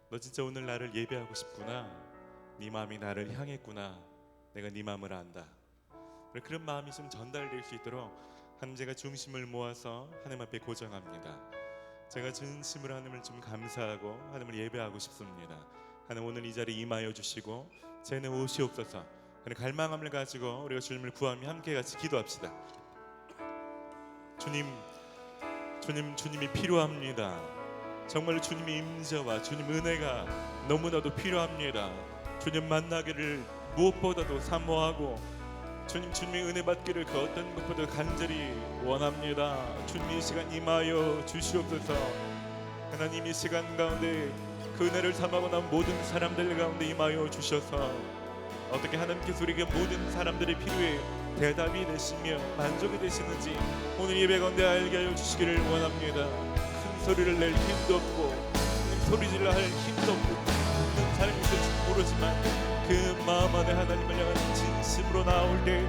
너 진짜 오늘 나를 예배하고 싶구나. 네 마음이 나를 향했구나. 내가 네 마음을 안다. 그런 마음이 좀 전달될 수 있도록 하나님, 제가 중심을 모아서 하나님 앞에 고정합니다. 제가 진심으로 하나님을 좀 감사하고 하나님을 예배하고 싶습니다. 하나님, 오늘 이 자리에 임하여 주시고 제 안에 오시옵소서. 하나님, 갈망함을 가지고 우리가 주님을 구하며 함께 같이 기도합시다. 주님이 필요합니다. 정말로 주님의 임재와 주님 은혜가 너무나도 필요합니다. 주님 만나기를 무엇보다도 사모하고 주님의 은혜 받기를 그 어떤 것보다 간절히 원합니다. 주님, 이 시간 임하여 주시옵소서. 하나님, 이 시간 가운데 그 은혜를 삼아고 난 모든 사람들 가운데 임하여 주셔서 어떻게 하나님께서 우리에게 모든 사람들의 필요에 대답이 되시며 만족이 되시는지 오늘 예배 가운데 알게 하여 주시기를 원합니다. 큰 소리를 낼 힘도 없고 소리질러 할 힘도 없고 듣는 사람이 있을지 모르지만 그 마음 안에 하나님을 향한 진심으로 나올 때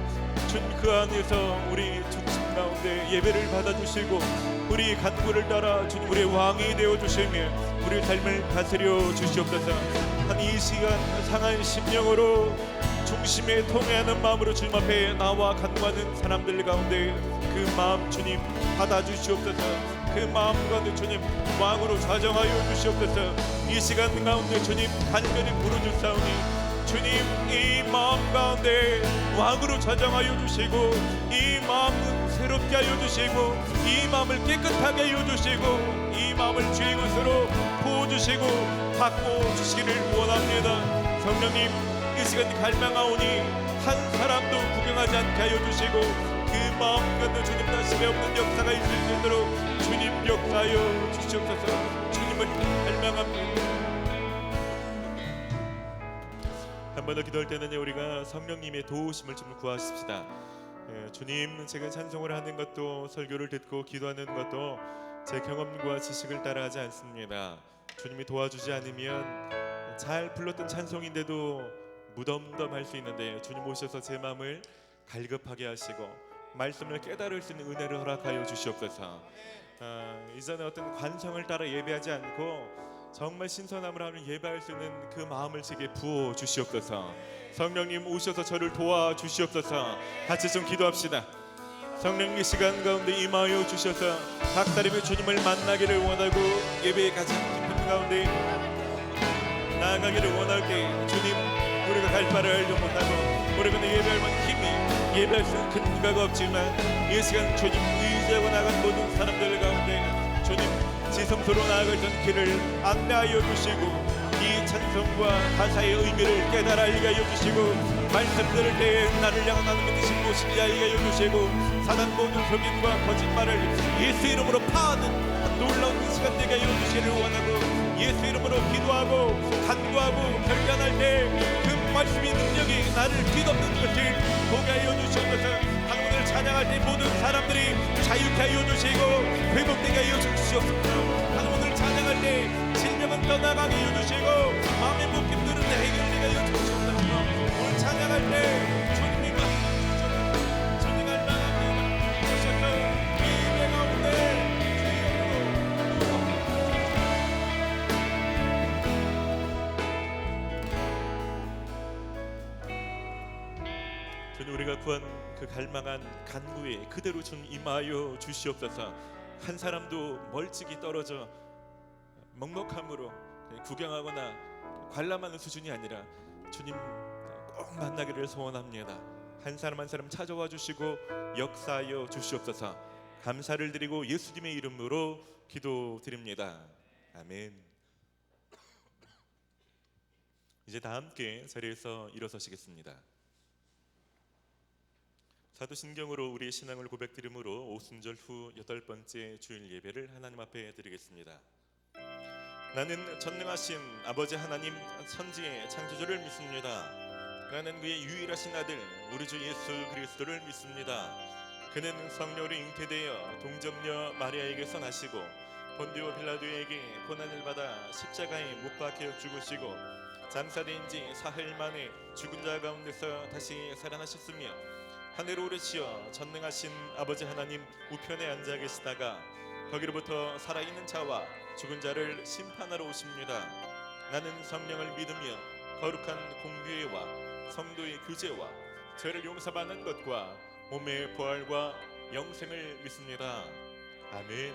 주님, 그 안에서 우리 중심 가운데 예배를 받아주시고 우리 간구를 따라 주님, 우리의 왕이 되어주시며 우리의 삶을 다스려 주시옵소서. 한 이 시간 상한 심령으로 중심에 통회하는 마음으로 주님 앞에 나와 간구하는 사람들 가운데 그 마음 주님 받아주시옵소서. 그 마음 가운데 주님 왕으로 좌정하여 주시옵소서. 이 시간 가운데 주님 간절히 부르짖사오니 주님, 이 마음 가운데 왕으로 좌정하여 주시고 이 마음을 새롭게 하여 주시고 이 마음을 깨끗하게 하여 주시고 이 마음을 주의 것으로 부어주시고 받고 주시기를 원합니다. 성령님, 이 시간 갈망하오니 한 사람도 구경하지 않게 하여 주시고 그 마음 가운데 주님 다시 없는 역사가 있을 수 있도록 주님 역사하여 주시옵소서. 주님을 갈망합니다. 한 번 더 기도할 때는요, 우리가 성령님의 도우심을 좀 구하십시다. 주님, 제가 찬송을 하는 것도 설교를 듣고 기도하는 것도 제 경험과 지식을 따라하지 않습니다. 주님이 도와주지 않으면 잘 불렀던 찬송인데도 무덤덤할 수 있는데 주님 오셔서 제 마음을 갈급하게 하시고 말씀을 깨달을 수 있는 은혜를 허락하여 주시옵소서. 이전에 어떤 관성을 따라 예배하지 않고 정말 신선함을 하며 예배할 수 있는 그 마음을 제게 부어 주시옵소서. 성령님 오셔서 저를 도와 주시옵소서. 같이 좀 기도합시다. 성령님, 이 시간 가운데 임하여 주셔서 각 사람이 주님을 만나기를 원하고 예배의 가장 깊은 가운데 나아가기를 원할 때 주님, 우리가 갈 바를 알지 못하고 우리가 예배할 만한 힘이 예배할 수 있는 근거가 없지만 이 시간 주님 의지하고 나간 모든 사람들 가운데 주님 지성소로 나아갈 전 길을 안내하여 주시고 이 찬송과 가사의 의미를 깨달아 알게 하여 주시고 말씀 들을 때에 나를 향한 하나님의 뜻이 무엇인지 알게 하여 주시고 사단 모든 속임과 거짓말을 예수 이름으로 파하는 놀라운 이 시간 되게 하여 주시기를 원하고 예수 이름으로 기도하고 간구하고 결단할 때 그 말씀의 능력이 나를 뒤덮는 것을 보게 하여 주시옵소서. 하나님을 찬양할 때 모든 사람들이 자유케 하여 주시고 회복되게 하여 주시옵소서. 하나님을 찬양할 때 질병은 떠나가게 하여 주시고 마음의 묶임들은 해결되게 하여 주시옵소서. 오늘 찬양할 때 주님이 주님을 찬양합니다. 오셔서 예배 가운데 주님, 우리가 구한 그 갈망한 간구에 그대로 좀 임하여 주시옵소서. 한 사람도 멀찍이 떨어져 먹먹함으로 구경하거나 관람하는 수준이 아니라 주님 꼭 만나기를 소원합니다. 한 사람 한 사람 찾아와 주시고 역사하여 주시옵소서. 감사를 드리고 예수님의 이름으로 기도드립니다. 아멘. 이제 다 함께 자리에서 일어서시겠습니다. 사도신경으로 우리의 신앙을 고백드림으로 오순절 후 8번째 주일 예배를 하나님 앞에 드리겠습니다. 나는 전능하신 아버지 하나님 천지의 창조주를 믿습니다. 나는 그의 유일하신 아들 우리 주 예수 그리스도를 믿습니다. 그는 성령으로 잉태되어 동정녀 마리아에게서 나시고 본디오 빌라도에게 고난을 받아 십자가에 못 박혀 죽으시고 장사된 지 사흘 만에 죽은 자 가운데서 다시 살아나셨으며 하늘로 오르시어 전능하신 아버지 하나님 우편에 앉아 계시다가 거기로부터 살아있는 자와 죽은 자를 심판하러 오십니다. 나는 성령을 믿으며 거룩한 공교회와 성도의 교제와 죄를 용서받는 것과 몸의 부활과 영생을 믿습니다. 아멘.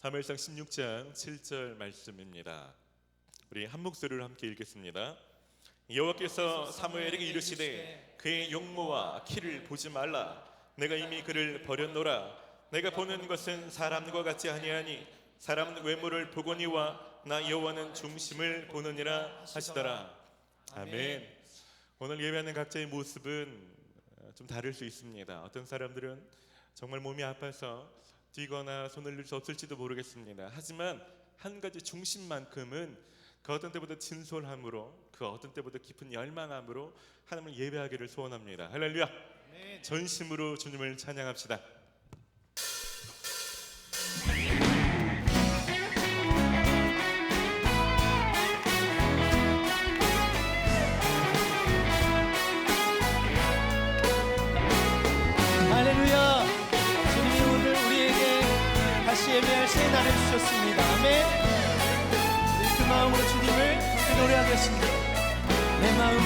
사무엘상 16장 7절 말씀입니다. 우리 한 목소리로 함께 읽겠습니다. 여호와께서 사무엘에게 이르시되 그의 용모와 키를 보지 말라. 내가 이미 그를 버렸노라. 내가 보는 것은 사람과 같지 아니하니 사람은 외모를 보거니와 나 여호와는 중심을 보느니라 하시더라. 아멘. 오늘 예배하는 각자의 모습은 좀 다를 수 있습니다. 어떤 사람들은 정말 몸이 아파서 뛰거나 손을 들 수 없을지도 모르겠습니다. 하지만 한 가지 중심만큼은 그 어떤 때보다 진솔함으로, 그 어떤 때보다 깊은 열망함으로 하나님을 예배하기를 소원합니다. 할렐루야. 전심으로 주님을 찬양합시다. 할렐루야. 주님이 오늘 우리에게 다시 예배할 새 날을 주셨습니다. 아멘. 우리 그 마음으로 주님을 함께 노래하겠습니다. 내 마음을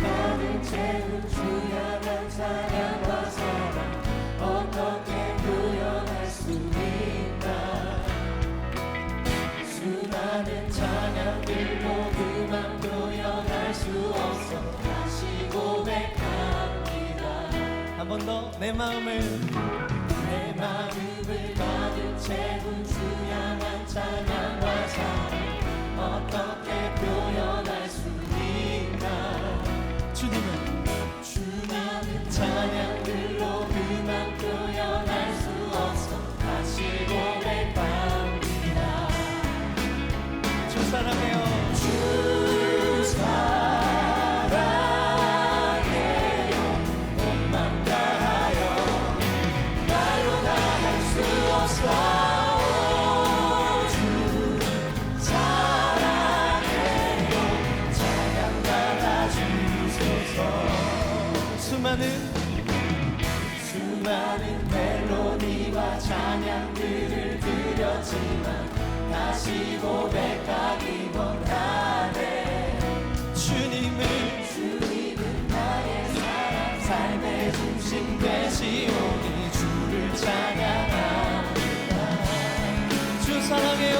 가득 채운 주 향한 사랑과 사랑 어떻게 표현할 수 있나. 수많은 찬양들로 그만 표현할 수 없어 다시 고백합니다. 한 번 더. 내 마음을 가득 채운 주 향한 찬양과 사랑 어떻게 표현할 수 있나. 주님은 찬양들로 그만 표현할 수 없어 다시 고백합니다. 주 사랑해요. 주 사랑해요. 몸만 다하여 말로 다 할 수 없어. 수많은 멜로디와 찬양들을 드렸지만 다시 고백하기 원하네. 주님은 나의 사랑 삶의 중심 되시오니 주를 찬양합니다. 주 사랑해요.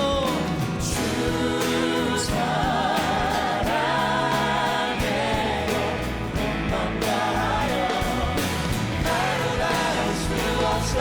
주 사랑해요. 몸만 다하여 말로 다 할 수 없어.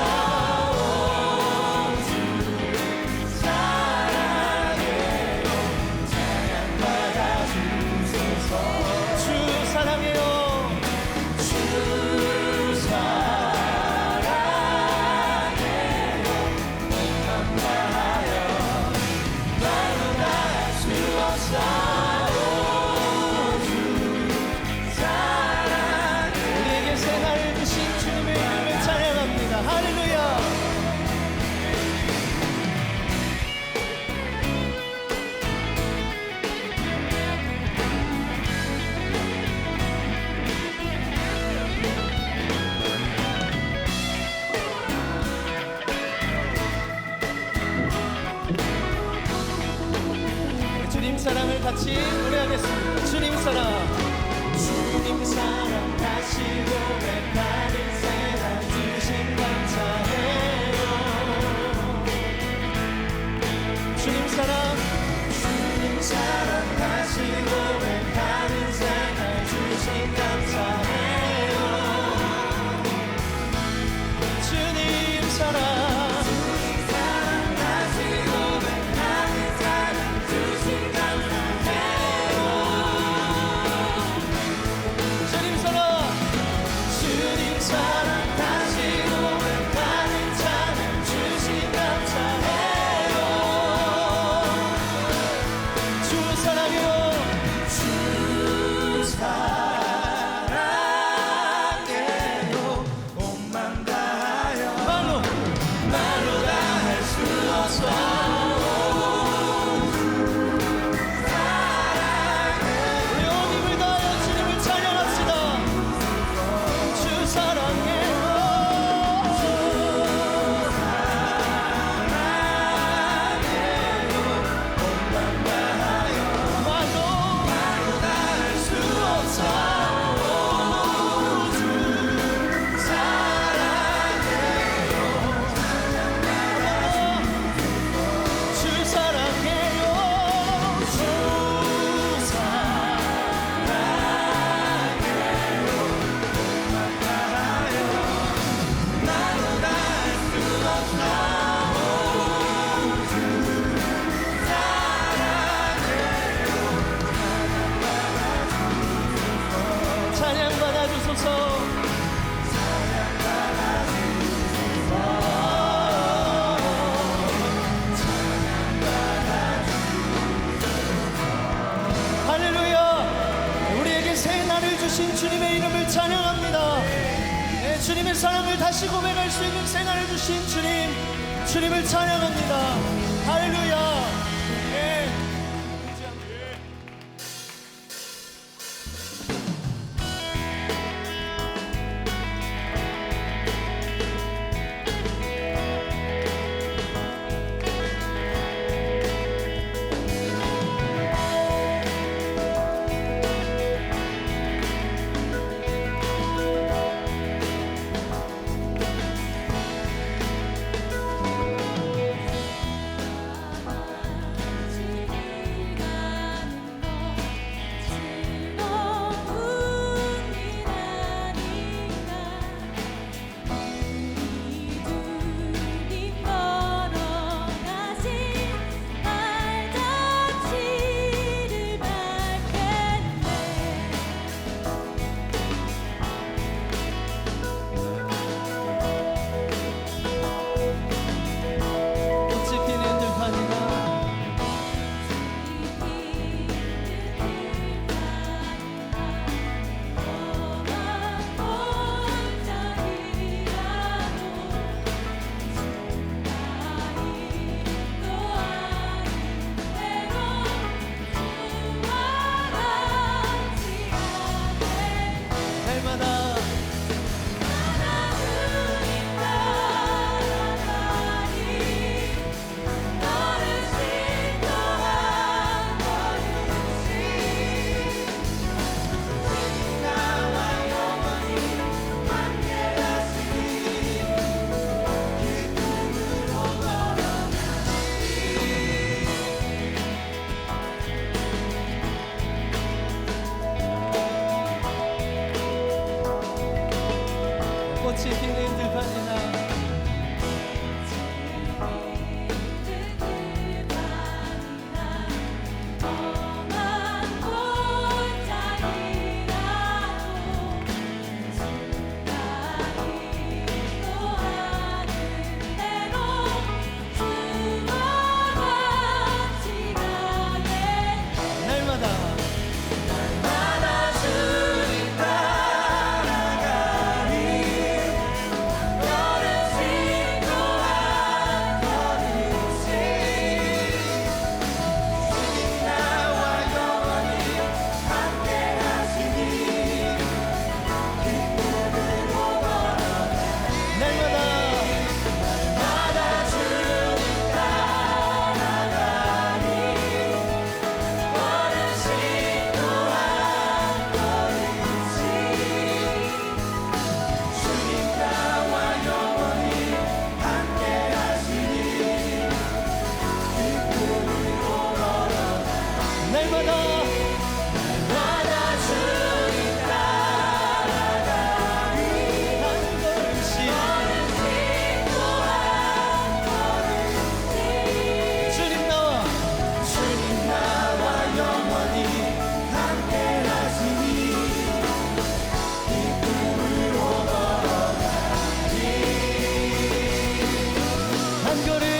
우리에게 새날을 주신 주님의 이름을 찬양합니다. 할렐루야. 주님 사랑을 같이 노래하겠습니다. 주님 사랑 다시 고백하는 새날 주신 감사해요. 주님 사랑 다시 고백하는 새날 주신 감사해요. 주님 사랑 사랑해요. 주 주신 주님의 이름을 찬양합니다. 네, 주님의 사랑을 다시 고백할 수 있는 생활을 주신 주님을 찬양합니다. 할렐루야. 네. 꽃이 피는 들판이나 한 걸음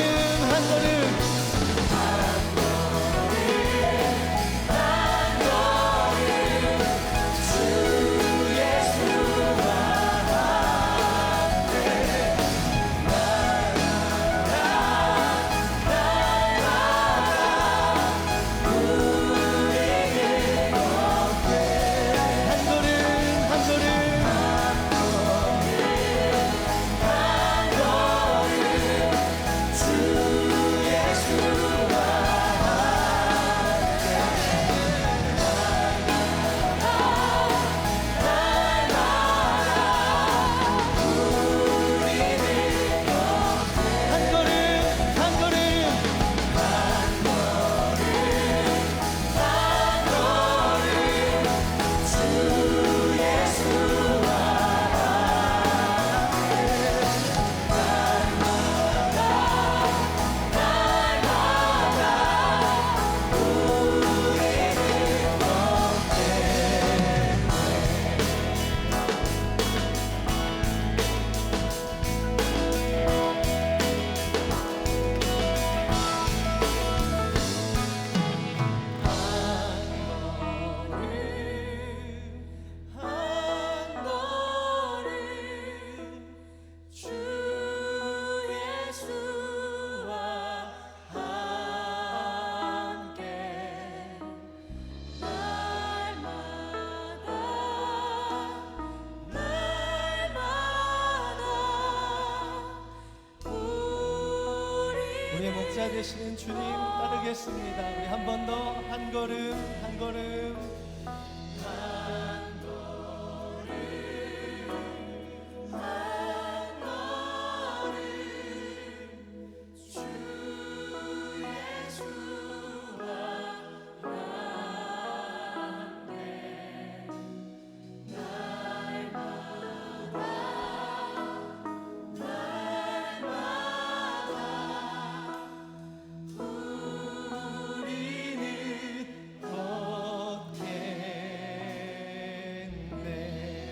목자 되시는 주님 따르겠습니다. 우리 한 번 더 한 걸음 한 걸음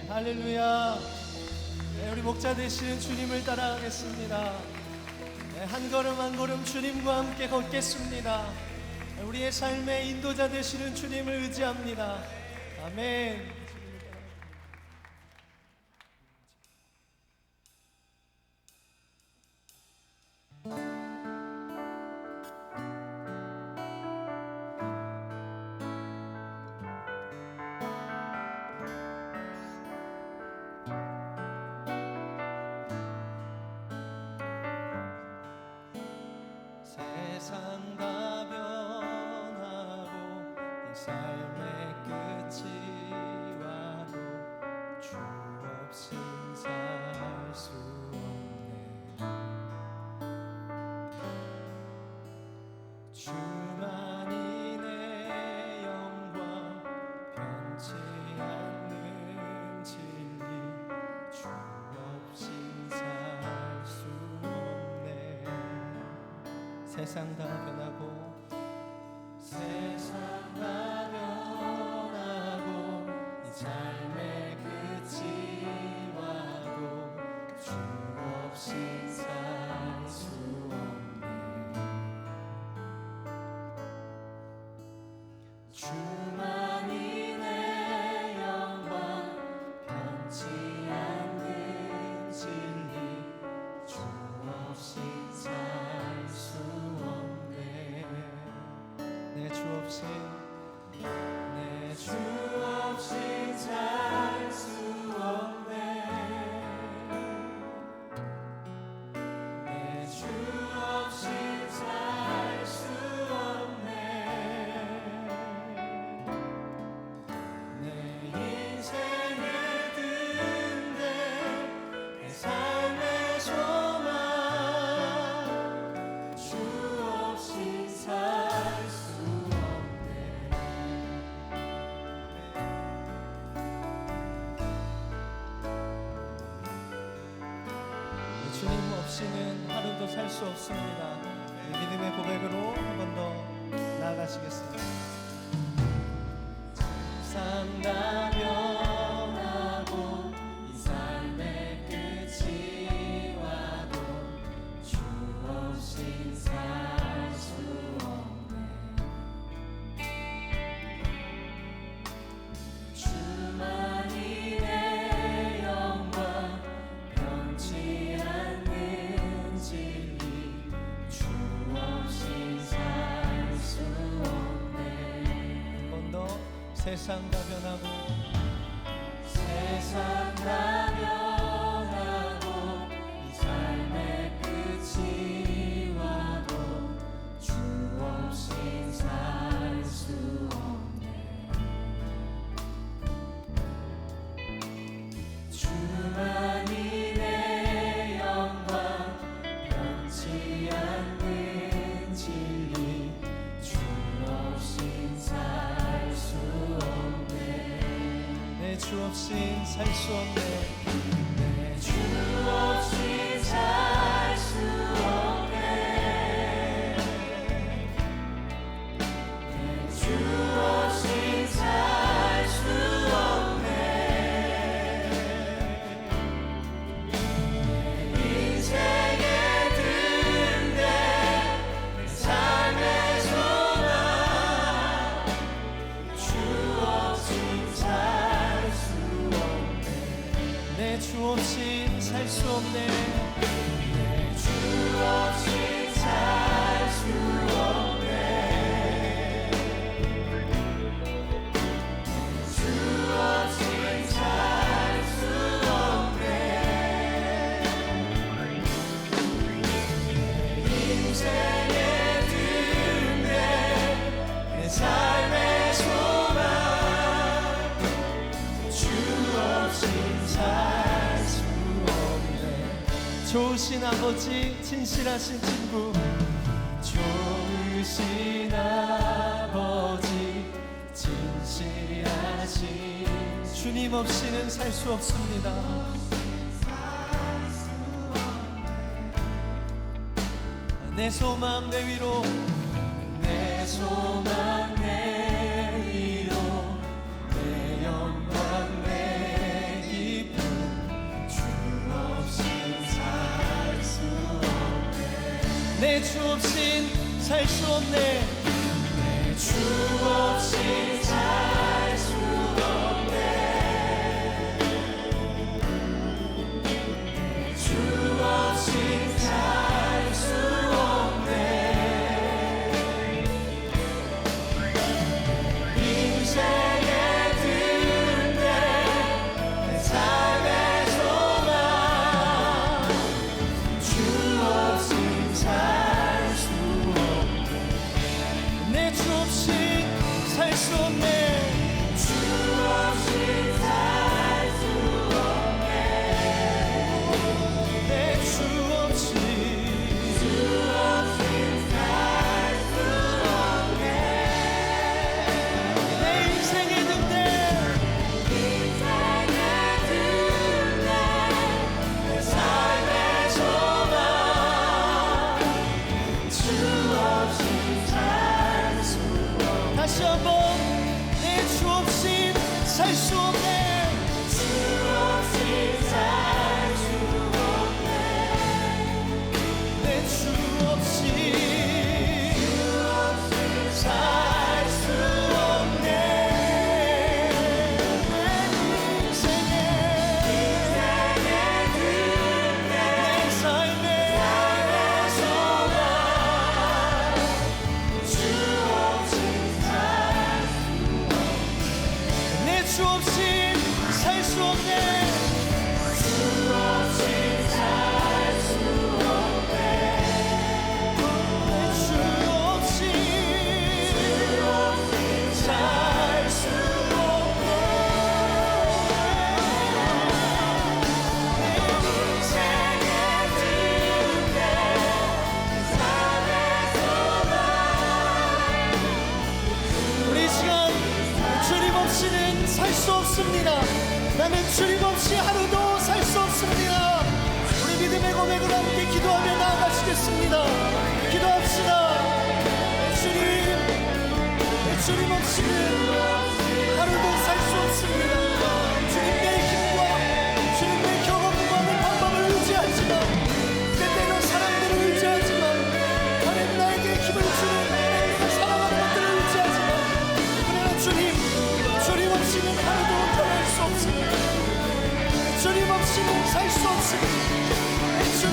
할렐루야. 네, 우리 목자 되시는 주님을 따라가겠습니다. 네, 한 걸음 한 걸음 주님과 함께 걷겠습니다. 네, 우리의 삶의 인도자 되시는 주님을 의지합니다. 아멘. 세상 다 변하고 이 삶의 끝이 와도 주 없인 살 수 없네. 주만이 내 영광 변치 않는 진리 주 없인 살 수 없네. 세상 다 변하고 세상 다 변하고 이 삶의 끝이 와도 주 없이 살 수 없네. 주만이 내 영광 변치 않는 진리 주 없이 살 수 없네. 내 주 없이 내 주 없이 살 수 없네. 내 주 없이 살 수 없네. 내 인생의 든대 내 삶의 소망 주 없이 살 수 없네. 주님 없이는 하루도 살 수 없습니다. 이 믿음의 고백으로 한 번 더 나아가시겠습니다. 세상 다 변하고 이 삶의 끝이 와도 주 없이 살 수 없네. 주만이 내 영광 변치 않는 진리 주 없이 살 수 없네. 한 번 더 세상 다 변하고 세상 다 변하고 이 삶의 끝이 와도 주 없이 살 수 없네. 주만이 내 영광 변치 않는 진리 주 없이 살 수 없네. 내 주 없이 살 수 없네. 내 주 없이 살 수 없네. 내 주 없이 살 수 없네. 내 인생의 든대 내 삶의 소망 주 없이 살 수 없네. 내 주 없이 살 수 아버지, 진실하신 친구, 좋으신 아버지, 진실하신 주님 없이는 살 수 없습니다. 내 소망 내 위로, 내 소망 내 위로, 내 영광 내 기쁨, 주 없인 살 수 없네. 내 주 없인 살 수 없네. 내 주 없인 살 수 없네. 주 없인 살 수 없네. 인생의 든데 내 삶의 소망, 주 없인 살 수 없네. 내 주 없인 살 수 없네. 주 없인 살 수 없네. 내 주 없인 살 수 없네. 내 인생의 든데 내 삶의 소망, 주 없인 살 수 없네. 다시 한번, 내 주 없인 살 수 없네. 주 없인 살 수 없네. 내 주 없인 살 수 없네. 내 인생의 내 삶의 소망, 주 없인 살 내 주 없인 살 수 없네. 주 없인 살 수 없네. 내 주 없인 살 수 없네. 내 인생의 든데 삶의 소망. 우리 시간 주님 없이는 살 수 없습니다. 나는 주님 없이 하루도 살 수 없습니다. 우리 믿음의 고백으로 함께 기도하며 나아가시겠습니다. 기도합시다. 주님 없이는 하루도 살 수 없습니다. 주님의 힘과 주님의 경험과 방법을 의지하지만, 때때로 사람들을 의지하지만, 하나님 나에게 힘을 주는 내가 사랑하는 것들을 의지하지만, 그러나 주님 없이는 하루도 변할 수 없습니다. 주님 없이는 살 수 없습니다. 주님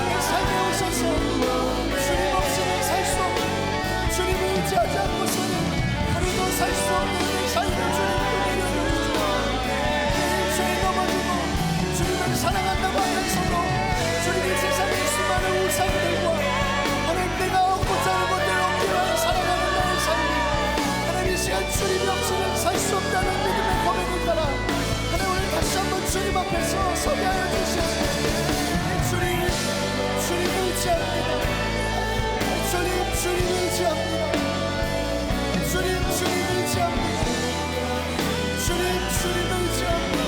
내 삶에 오셔서 주님 없이는 살 수 없는, 주님을 의지하지 않고서는 하루도 살 수 없는 내 삶을 주님께 내려주시고, 죄에 넘어지고 주님을 사랑한다고 하면서도 주님이 세상의 수많은 우상들과 하나님 내가 얻고자 하는 것들을 얻기로 하는 살아가는 나의 삶이, 하나님 이 시간 주님이 없이는 살 수 없다는 믿음의 고백을 따라 하나님 오늘 다시 한번 주님 앞에서 서게 하여 주시옵소서. 주님 의지합니다. 주님 의지합니다. 주님 의지합니다. 주님 의지합니다.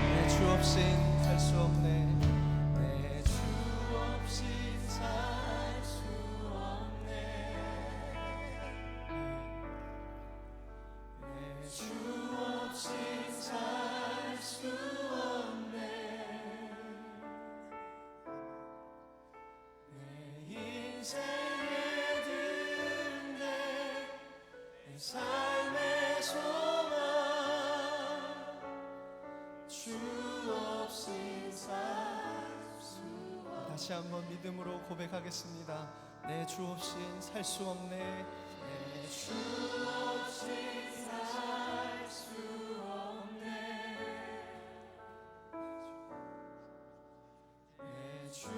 내 주 없인 살 수 없네. 내 주 없인 살 수 없네. 내 주 없인 살 수 없네. 내 인생의 든데 내 삶의 소망, 주 없인 살 수 없네. 다시 한번 믿음으로 고백하겠습니다. 내 주 없인 살 수 없네. 내 주 없인 살 수 없네. 주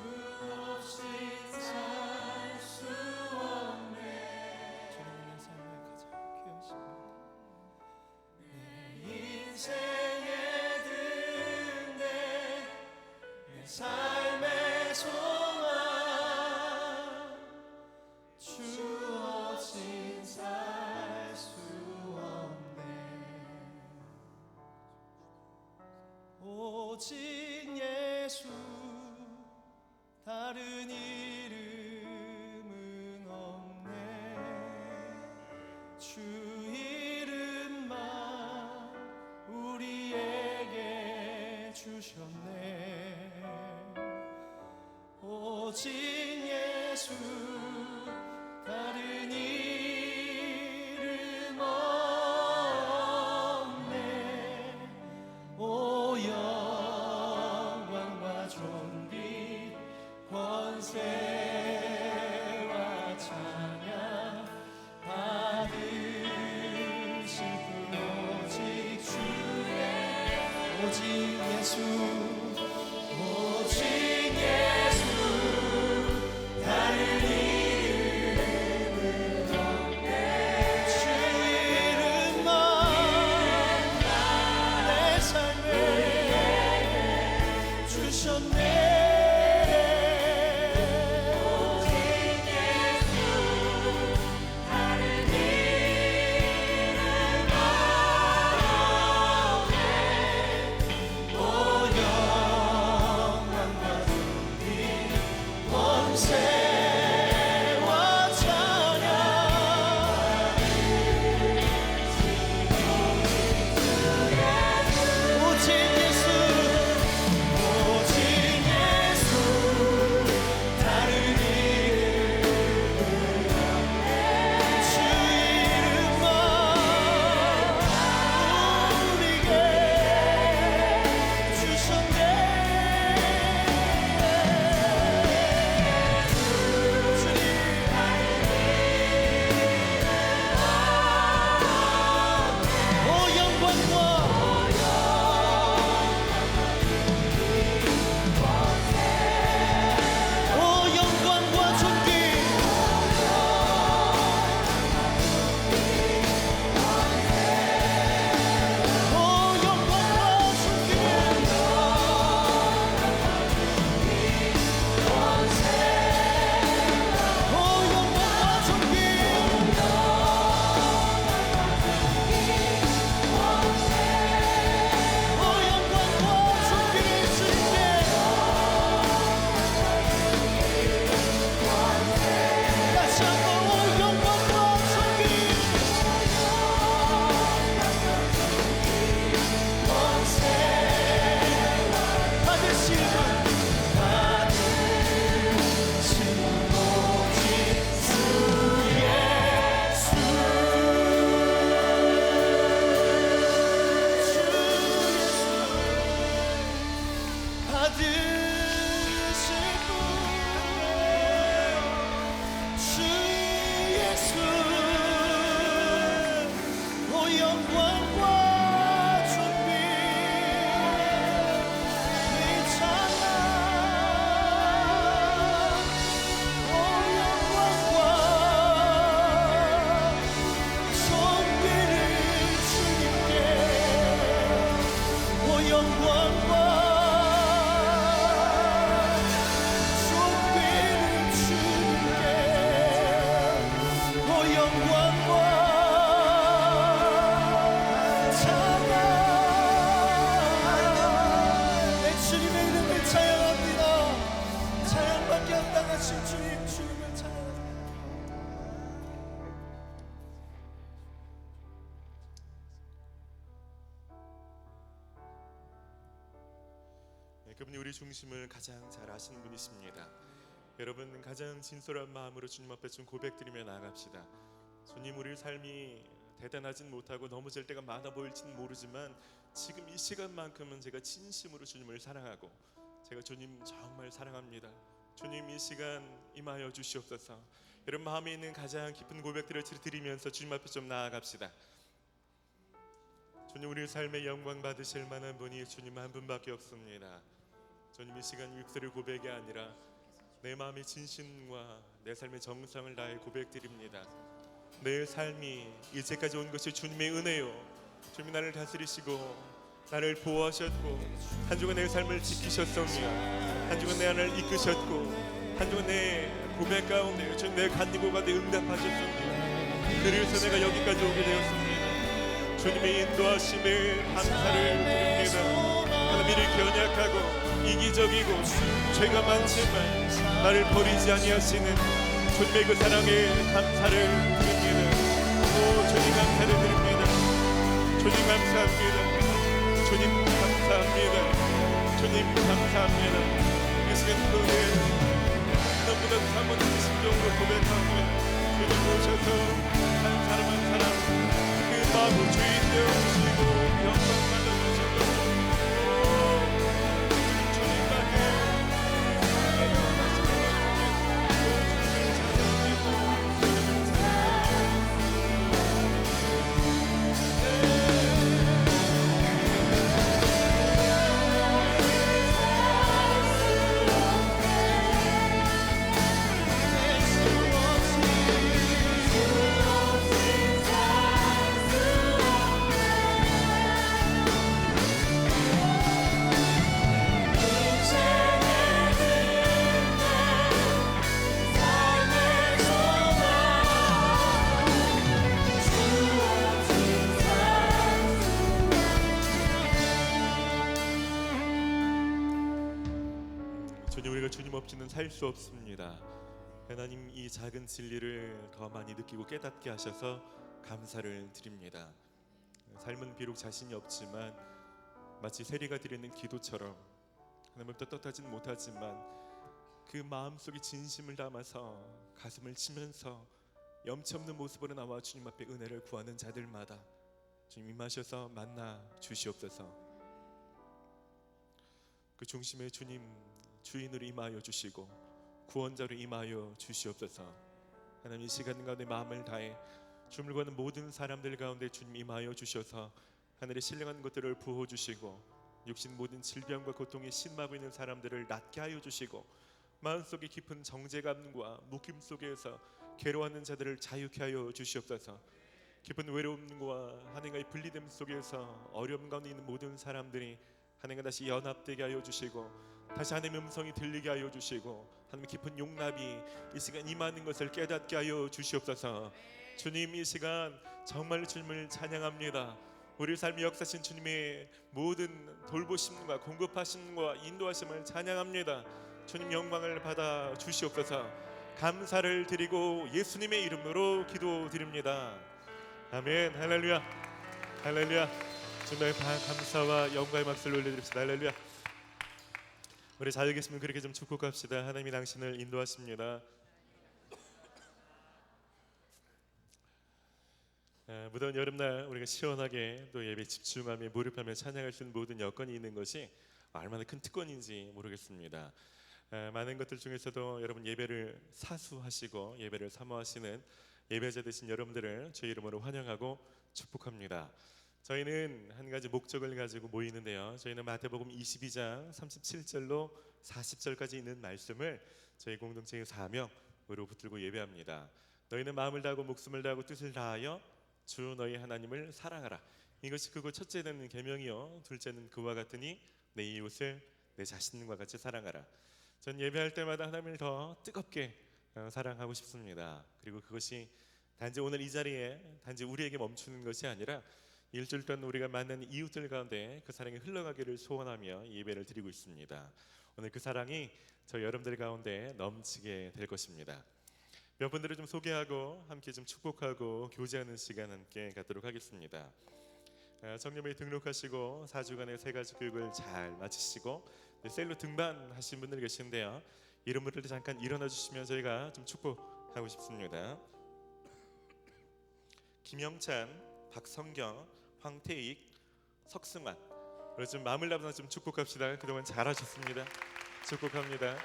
없이 살 수 없네. 주님의 내 삶의 가장 귀하신 내 인생에 든내 내 삶의 소망 주 없인 살 수 없네. 오직 예수 다른 이름은 없네. 주 이름만 우리에게 주셨네. 오직 예수 다른 이름 없네. 오 영광과 존귀 권세와 찬양 받으실 분 오직 주의 오직 예수 오직 예수 다른 이름은 없네. 주 이름만 내 삶에 주셨네. 오직 예수 다른 이름 없네. 오 영광과 존귀 권세와 찬양 오직 예수 오직 예수 다른 이름 주 이름만 우리에게 주셨네. 오 영광과 오 영광과 존귀 오 영광과 존귀 오 영광과 존귀 오 영광과 존귀를 주님께 다시 한번 오 영광과 존귀 권세 받으신 분 오직 주 예수 받으실 분 주 예수 오 영광과 존귀 이 찬양 오 영광과 존귀를 주님께 오 영광과 존귀를 주님께 오 영광과 찬양 내 주님의 이름을 찬양합니다. 찬양밖에 안 당하신 주님을 찬양합니다. 네, 그분이 우리 중심을 가장 잘 아시는 분이십니다. 여러분 가장 진솔한 마음으로 주님 앞에 좀 고백드리며 나아갑시다. 주님 우리 삶이 대단하진 못하고 넘어질 때가 많아 보일지는 모르지만 지금 이 시간만큼은 제가 진심으로 주님을 사랑하고 제가 주님 정말 사랑합니다. 주님 이 시간 임하여 주시옵소서. 여러분 마음에 있는 가장 깊은 고백들을 드리면서 주님 앞에 좀 나아갑시다. 주님 우리 삶의 영광 받으실 만한 분이 주님 한 분밖에 없습니다. 주님 이 시간 육설의 고백이 아니라 내 마음의 진심과 내 삶의 정성을 다해 고백드립니다. 내 삶이 이제까지 온 것이 주님의 은혜요, 주님이 나를 다스리시고 나를 보호하셨고 한 주간 내 삶을 지키셨으며 한 주간 내 안을 이끄셨고 한 주간 내 고백 가운데 주님 내 간구가 가운데 응답하셨습니다. 그래서 내가 여기까지 오게 되었습니다. 주님의 인도하심에 감사를 드립니다. 하나님 이를 연약하고 이기적이고 죄가 많지만 나를 버리지 아니하시는 주님의 그 사랑에 감사를 드립니다. 오 주님 감사를 드립니다. 주님 감사합니다. 주님 감사합니다. 주님 감사합니다. 이 시간 그에 너무나 사모하는 심정으로 고백합니다. 주님 오셔서 한 사람 한 사람 그 마음을 주인 되어주시고 영광 받아주시고 주님 없이는 살 수 없습니다. 하나님 이 작은 진리를 더 많이 느끼고 깨닫게 하셔서 감사를 드립니다. 삶은 비록 자신이 없지만 마치 세리가 드리는 기도처럼 하나님을 떳떳하지는 못하지만 그 마음속에 진심을 담아서 가슴을 치면서 염치 없는 모습으로 나와 주님 앞에 은혜를 구하는 자들마다 주님 임하셔서 만나 주시옵소서. 그 중심에 주님 주인으로 임하여 주시고 구원자로 임하여 주시옵소서. 하나님 이 시간 가운데 마음을 다해 주님을 구하는 모든 사람들 가운데 주님 임하여 주셔서 하늘의 신령한 것들을 부어주시고 육신 모든 질병과 고통에 신마고 있는 사람들을 낫게 하여 주시고 마음속에 깊은 정죄감과 묶임 속에서 괴로워하는 자들을 자유케 하여 주시옵소서. 깊은 외로움과 하나님과의 분리됨 속에서 어려움 가운데 있는 모든 사람들이 하나님과 다시 연합되게 하여 주시고 다시 하나님의 음성이 들리게 하여 주시고 하나님의 깊은 용납이 이 시간 임하는 것을 깨닫게 하여 주시옵소서. 주님 이 시간 정말 주님을 찬양합니다. 우리 삶의 역사신 주님의 모든 돌보심과 공급하심과 인도하심을 찬양합니다. 주님 영광을 받아 주시옵소서. 감사를 드리고 예수님의 이름으로 기도드립니다. 아멘. 할렐루야 할렐루야. 주님의 감사와 영광의 박수를 올려드립시다. 할렐루야. 우리 자유 계시면 그렇게 좀 축복합시다. 하나님이 당신을 인도하십니다. 무더운 여름날 우리가 시원하게 또 예배에 집중하며 몰입하며 찬양할 수 있는 모든 여건이 있는 것이 얼마나 큰 특권인지 모르겠습니다. 많은 것들 중에서도 여러분 예배를 사수하시고 예배를 사모하시는 예배자 되신 여러분들을 주의 이름으로 환영하고 축복합니다. 저희는 한 가지 목적을 가지고 모이는데요. 저희는 마태복음 22장 37절로 40절까지 있는 말씀을 저희 공동체의 사명으로 붙들고 예배합니다. 너희는 마음을 다하고 목숨을 다하고 뜻을 다하여 주 너희 하나님을 사랑하라. 이것이 그거 첫째는 계명이요 둘째는 그와 같으니 내 이웃을 내 자신과 같이 사랑하라. 전 예배할 때마다 하나님을 더 뜨겁게 사랑하고 싶습니다. 그리고 그것이 단지 오늘 이 자리에 단지 우리에게 멈추는 것이 아니라 일주일 동안 우리가 만나는 이웃들 가운데 그 사랑이 흘러가기를 소원하며 예배를 드리고 있습니다. 오늘 그 사랑이 저 여러분들 가운데 넘치게 될 것입니다. 몇 분들을 좀 소개하고 함께 좀 축복하고 교제하는 시간 함께 갖도록 하겠습니다. 청년부에 등록하시고 4주간의 세 가지 교육을 잘 마치시고 셀로 등반하신 분들 계신데요. 이름을 잠깐 일어나 주시면 저희가 좀 축복하고 싶습니다. 김영찬, 박성경, 황태익, 석승환. 우리 좀 마음을 담아서 좀 축복합시다. 그동안 잘하셨습니다. 축복합니다.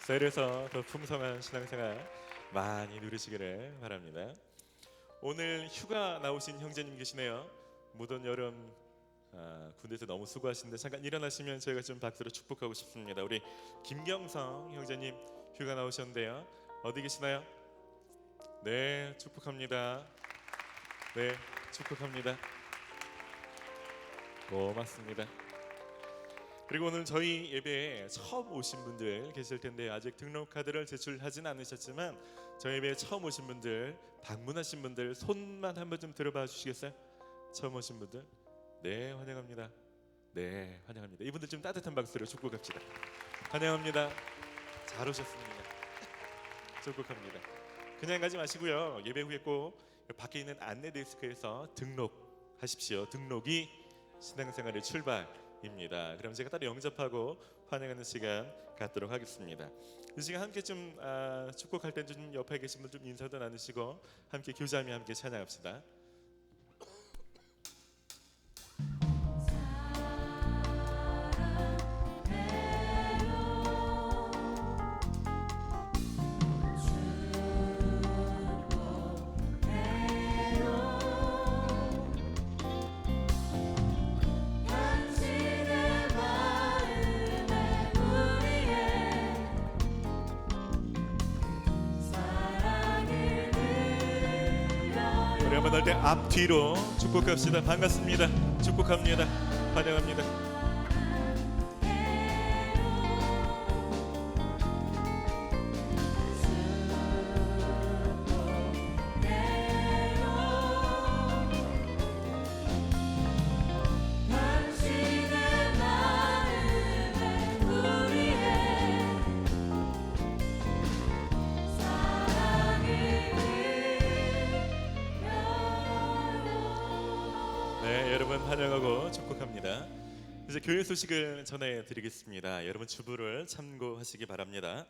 셀에서 더 풍성한 신앙생활 많이 누리시기를 바랍니다. 오늘 휴가 나오신 형제님 계시네요. 무더운 여름 군대에서 너무 수고하시는데 잠깐 일어나시면 저희가 좀 박수로 축복하고 싶습니다. 우리 김경성 형제님 휴가 나오셨는데요. 어디 계시나요? 네, 축복합니다. 네, 축복합니다. 고맙습니다. 그리고 오늘 저희 예배에 처음 오신 분들 계실 텐데 아직 등록 카드를 제출하진 않으셨지만 저희 예배에 처음 오신 분들, 방문하신 분들 손만 한번 좀 들어봐 주시겠어요? 처음 오신 분들, 네, 환영합니다. 네, 환영합니다. 이분들 좀 따뜻한 박수로 축복합시다. 환영합니다. 잘 오셨습니다. 축복합니다. 그냥 가지 마시고요. 예배 후에 꼭 밖에 있는 안내 데스크에서 등록하십시오. 등록이 신앙생활의 출발입니다. 그럼 제가 따로 영접하고 환영하는 시간 갖도록 하겠습니다. 이 시간 함께 좀 축복할 때 좀 옆에 계신 분 좀 인사도 나누시고 함께 교제하며 함께 찬양합시다. 한번 할 때 앞뒤로 축복합시다. 반갑습니다. 축복합니다. 환영합니다. 여러분 환영하고 축복합니다. 이제 교회 소식을 전해드리겠습니다. 여러분 주부를 참고하시기 바랍니다.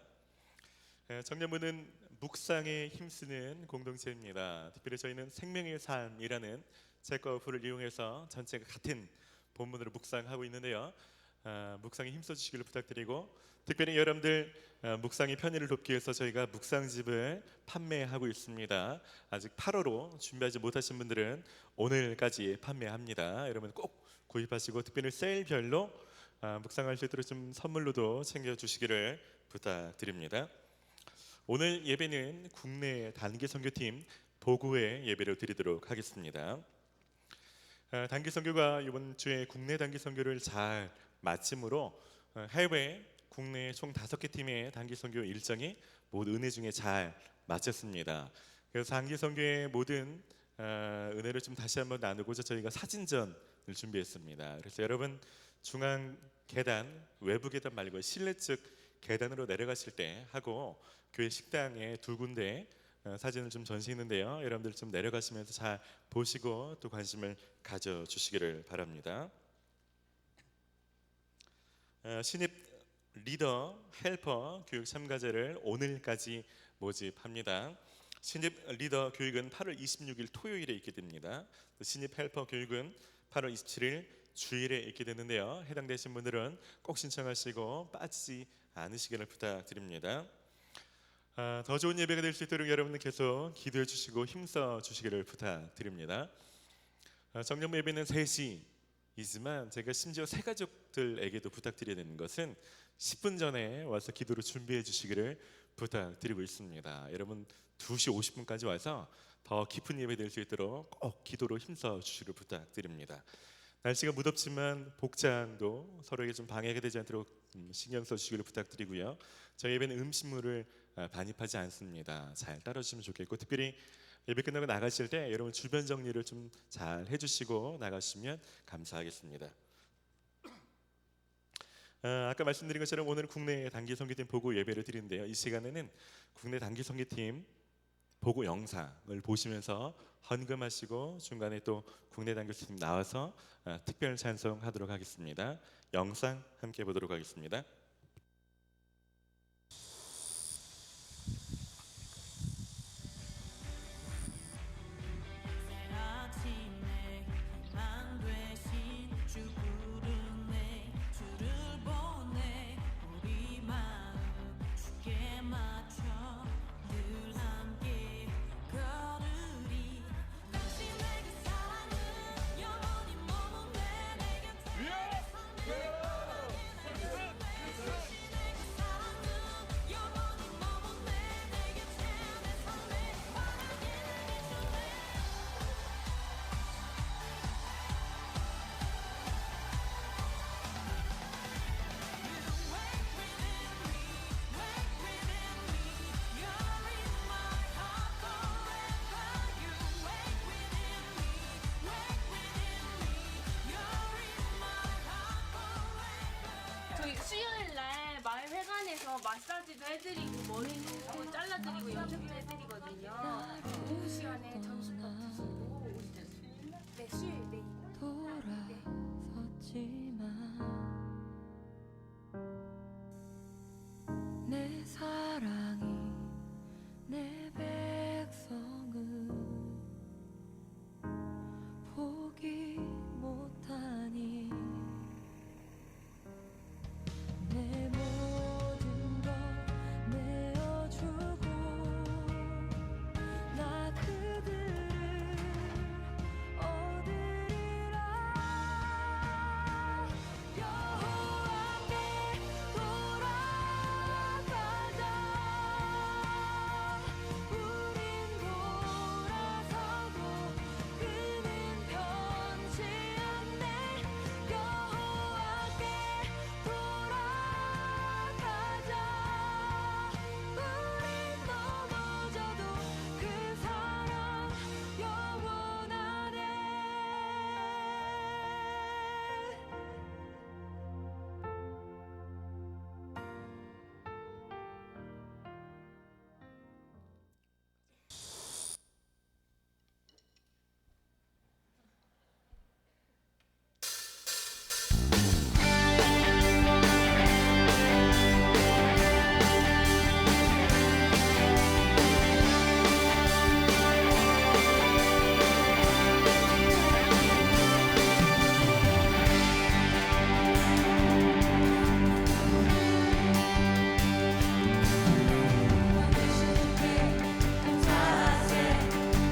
청년부는 묵상에 힘쓰는 공동체입니다. 특별히 저희는 생명의 삶이라는 책과 어플을 이용해서 전체가 같은 본문으로 묵상하고 있는데요. 묵상에 힘써 주시기를 부탁드리고 특별히 여러분들 묵상의 편의를 돕기 위해서 저희가 묵상집을 판매하고 있습니다. 아직 8월로 준비하지 못하신 분들은 오늘까지 판매합니다. 여러분 꼭 구입하시고 특별히 세일별로 묵상할 수 있도록 좀 선물로도 챙겨주시기를 부탁드립니다. 오늘 예배는 국내 단기 선교팀 보고의 예배를 드리도록 하겠습니다. 단기 선교가 이번 주에 국내 단기 선교를 잘 마침으로 해외 국내 총 5개 팀의 단기 선교 일정이 모두 은혜 중에 잘 마쳤습니다. 그래서 단기 선교의 모든 은혜를 좀 다시 한번 나누고자 저희가 사진전을 준비했습니다. 그래서 여러분 중앙 계단, 외부 계단 말고 실내 측 계단으로 내려가실 때 하고 교회 식당에 2군데 사진을 좀 전시했는데요. 여러분들 좀 내려가시면서 잘 보시고 또 관심을 가져주시기를 바랍니다. 신입 리더 헬퍼 교육 참가자를 오늘까지 모집합니다. 신입 리더 교육은 8월 26일 토요일에 있게 됩니다. 신입 헬퍼 교육은 8월 27일 주일에 있게 되는데요. 해당되신 분들은 꼭 신청하시고 빠지지 않으시기를 부탁드립니다. 더 좋은 예배가 될 수 있도록 여러분들 계속 기도해 주시고 힘써 주시기를 부탁드립니다. 정년부 예배는 3시이지만 제가 심지어 새가족들에게도 부탁드려야 되는 것은 10분 전에 와서 기도로 준비해 주시기를 부탁드리고 있습니다. 여러분 2시 50분까지 와서 더 깊은 예배 될 수 있도록 꼭 기도로 힘써 주시기를 부탁드립니다. 날씨가 무덥지만 복장도 서로에게 좀 방해가 되지 않도록 신경 써 주시기를 부탁드리고요. 저희 예배는 음식물을 반입하지 않습니다. 잘 따라주시면 좋겠고 특별히 예배 끝나고 나가실 때 여러분 주변 정리를 좀 잘 해주시고 나가시면 감사하겠습니다. 아까 말씀드린 것처럼 오늘 국내 단기 선교팀 보고 예배를 드리는데요. 이 시간에는 국내 단기 선교팀 보고 영상을 보시면서 헌금하시고 중간에 또 국내 단기 선교팀 나와서 특별 찬송하도록 하겠습니다. 영상 함께 보도록 하겠습니다. 해드리고 머리도 잘라드리고 염색도 해드리거든요. 오후 시간에 점심밥 드시고 네, 수요일 네. 돌아섰지만 내 사랑이 내 백성을 포기 못하니 내 모든 걸 내어주고 나 그들을 얻으리라 여호와께 돌아가자 우린 돌아서고 그는 변치 않네 여호와께 돌아가자 우린 넘어져도 그 사랑 영원하네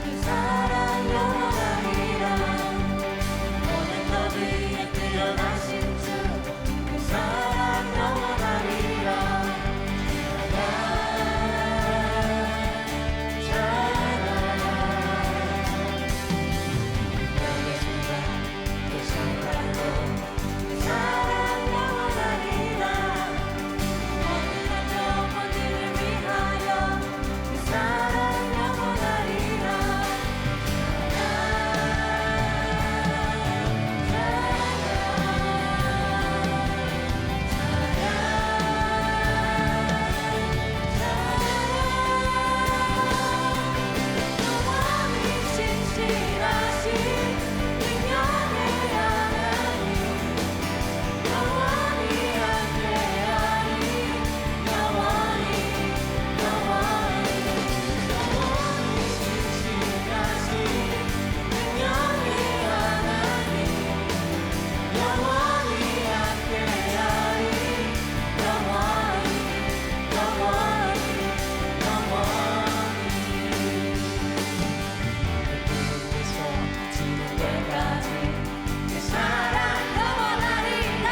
그 사랑 영원하리라 오늘 너 위에 뛰어나신 주그 사랑 영원하리라 너의 순간 그 순간도 그 사랑 영원하리라 오늘의 영원히를 위하여 그 사랑 영원하리라 영원히 신실하신 능력의 하나님 영원히 함께하리 영원히 신실하신 능력의 하나님 영원히 함께하리 영원히 지는 때까지 내 사랑 영원하리라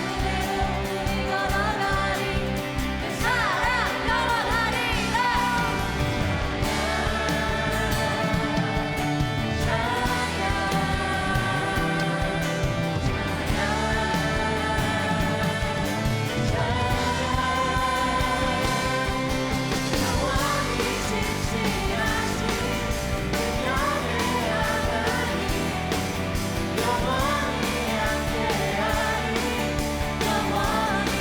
그대로 걸어가리 내 사랑 영원하리라 영원히 신실하신 능력의 하나님 영원히 함께하리 영원히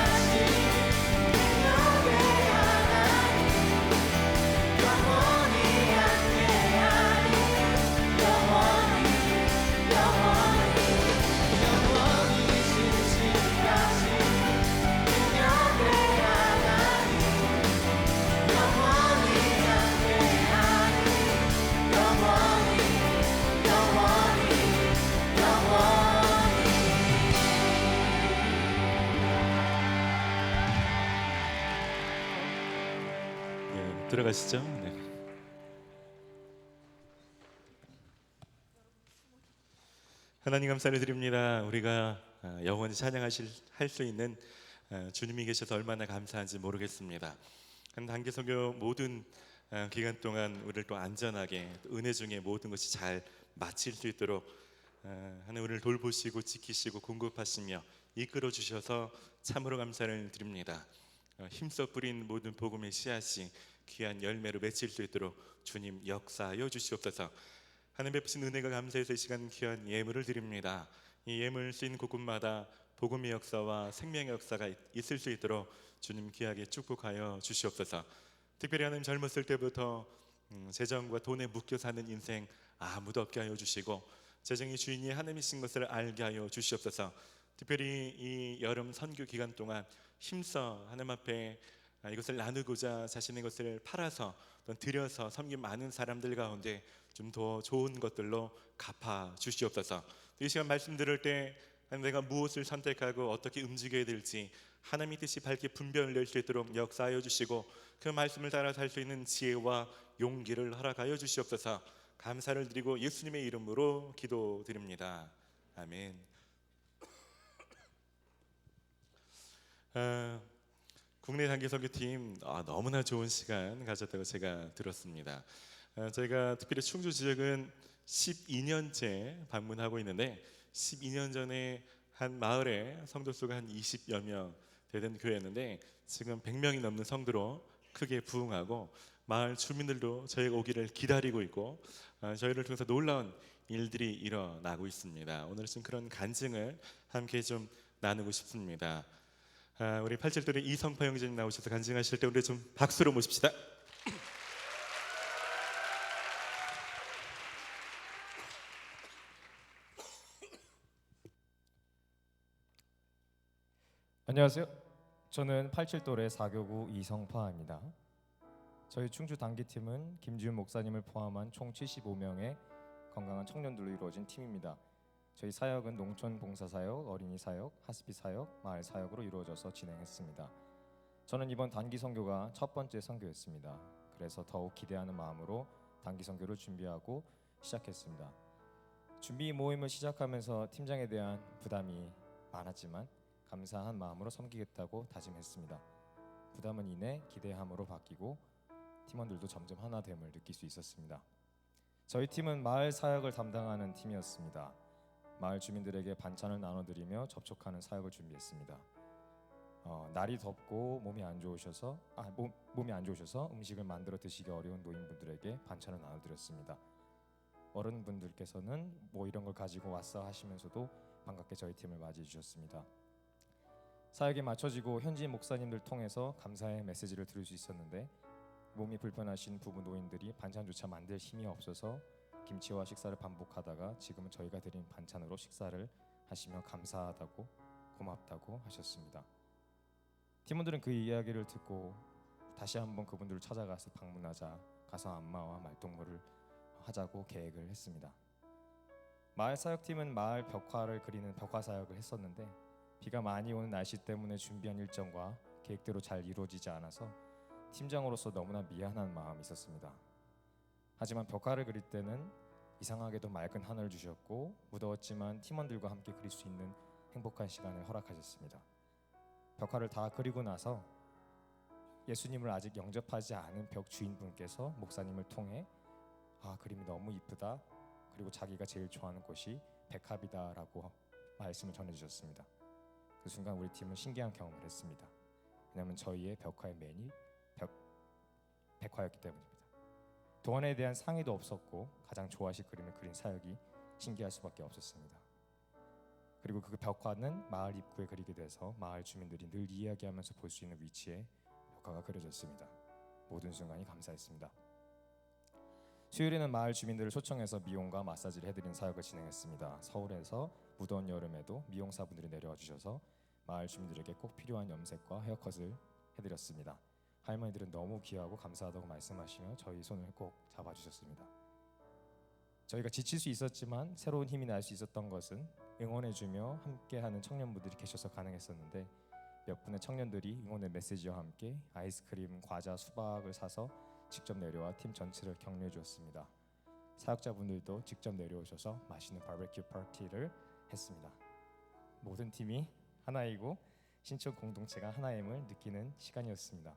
신실하신 능력의 하나님 영원히 함께하리 영원히 신실하신 능력의 하나님 영원히 함께하리 영원히 신실하신 능력의 하나님 영원히 함께하리 네, 들어가시죠. 네. 하나님 감사를 드립니다. 우리가 영원히 찬양하실 할 수 있는 주님이 계셔서 얼마나 감사한지 모르겠습니다. 단기 설교 모든 기간 동안 우리를 또 안전하게 또 은혜 중에 모든 것이 잘 마칠 수 있도록 하나님 우리를 돌보시고 지키시고 공급하시며 이끌어 주셔서 참으로 감사를 드립니다. 힘써 뿌린 모든 복음의 씨앗이 귀한 열매로 맺힐 수 있도록 주님 역사하여 주시옵소서. 하나님 베푸신 은혜가 감사해서 이 시간 귀한 예물을 드립니다. 이 예물 쓰인 곳곳마다 복음의 역사와 생명의 역사가 있을 수 있도록 주님 귀하게 축복하여 주시옵소서. 특별히 하나님 젊었을 때부터 재정과 돈에 묶여 사는 인생 아무도 없게 하여 주시고 재정의 주인이 하나님이신 것을 알게 하여 주시옵소서. 특별히 이 여름 선교 기간 동안 힘써 하나님 앞에 이것을 나누고자 자신의 것을 팔아서 또 드려서 섬긴 많은 사람들 가운데 좀 더 좋은 것들로 갚아 주시옵소서. 이 시간 말씀 들을 때 내가 무엇을 선택하고 어떻게 움직여야 될지 하나님의 뜻이 밝게 분별될 수 있도록 역사하여 주시고 그 말씀을 따라 살 수 있는 지혜와 용기를 허락하여 주시옵소서. 감사를 드리고 예수님의 이름으로 기도드립니다. 아멘. 국내 단기 선교팀 너무나 좋은 시간 가졌다고 제가 들었습니다. 저희가 특별히 충주 지역은 12년째 방문하고 있는데 12년 전에 한 마을에 성도 수가 한 20여 명 되는 교회였는데 지금 100명이 넘는 성도로 크게 부흥하고 마을 주민들도 저희가 오기를 기다리고 있고 저희를 통해서 놀라운 일들이 일어나고 있습니다. 오늘은 좀 그런 간증을 함께 좀 나누고 싶습니다. 우리 87돌의 이성파 형제님 나오셔서 간증하실 때 우리 좀 박수로 모십시다. 안녕하세요. 저는 87돌의 4교구 이성파입니다. 저희 충주 단기팀은 김지훈 목사님을 포함한 총 75명의 건강한 청년들로 이루어진 팀입니다. 저희 사역은 농촌 봉사 사역, 어린이 사역, 하스피 사역, 마을 사역으로 이루어져서 진행했습니다. 저는 이번 단기 선교가 첫 번째 선교였습니다. 그래서 더욱 기대하는 마음으로 단기 선교를 준비하고 시작했습니다. 준비 모임을 시작하면서 팀장에 대한 부담이 많았지만 감사한 마음으로 섬기겠다고 다짐했습니다. 부담은 이내 기대함으로 바뀌고 팀원들도 점점 하나됨을 느낄 수 있었습니다. 저희 팀은 마을 사역을 담당하는 팀이었습니다. 마을 주민들에게 반찬을 나눠드리며 접촉하는 사역을 준비했습니다. 날이 덥고 몸이 안 좋으셔서 음식을 만들어 드시기 어려운 노인분들에게 반찬을 나눠드렸습니다. 어른분들께서는 뭐 이런 걸 가지고 왔어 하시면서도 반갑게 저희 팀을 맞이해 주셨습니다. 사역이 마쳐지고 현지 목사님들 통해서 감사의 메시지를 들을 수 있었는데 몸이 불편하신 부부 노인들이 반찬조차 만들 힘이 없어서 김치와 식사를 반복하다가 지금은 저희가 드린 반찬으로 식사를 하시며 감사하다고 고맙다고 하셨습니다. 팀원들은 그 이야기를 듣고 다시 한번 그분들을 찾아가서 방문하자 가서 안마와 말동무를 하자고 계획을 했습니다. 마을 사역팀은 마을 벽화를 그리는 벽화 사역을 했었는데 비가 많이 오는 날씨 때문에 준비한 일정과 계획대로 잘 이루어지지 않아서 팀장으로서 너무나 미안한 마음이 있었습니다. 하지만 벽화를 그릴 때는 이상하게도 맑은 하늘을 주셨고 무더웠지만 팀원들과 함께 그릴 수 있는 행복한 시간을 허락하셨습니다. 벽화를 다 그리고 나서 예수님을 아직 영접하지 않은 벽 주인분께서 목사님을 통해 그림이 너무 이쁘다, 그리고 자기가 제일 좋아하는 곳이 백합이다라고 말씀을 전해주셨습니다. 그 순간 우리 팀은 신기한 경험을 했습니다. 왜냐하면 저희의 벽화의 맨이 백화였기 때문입니다. 도안에 대한 상의도 없었고 가장 좋아하실 그림을 그린 사역이 신기할 수밖에 없었습니다. 그리고 그 벽화는 마을 입구에 그리게 돼서 마을 주민들이 늘 이야기하면서 볼 수 있는 위치에 벽화가 그려졌습니다. 모든 순간이 감사했습니다. 수요일에는 마을 주민들을 초청해서 미용과 마사지를 해드린 사역을 진행했습니다. 서울에서 무더운 여름에도 미용사분들이 내려와 주셔서 마을 주민들에게 꼭 필요한 염색과 헤어컷을 해드렸습니다. 할머니들은 너무 귀하고 감사하다고 말씀하시며 저희 손을 꼭 잡아주셨습니다. 저희가 지칠 수 있었지만 새로운 힘이 날 수 있었던 것은 응원해주며 함께하는 청년분들이 계셔서 가능했었는데 몇 분의 청년들이 응원의 메시지와 함께 아이스크림, 과자, 수박을 사서 직접 내려와 팀 전체를 격려해 주었습니다. 사역자분들도 직접 내려오셔서 맛있는 바베큐 파티를 했습니다. 모든 팀이 하나이고 신촌 공동체가 하나임을 느끼는 시간이었습니다.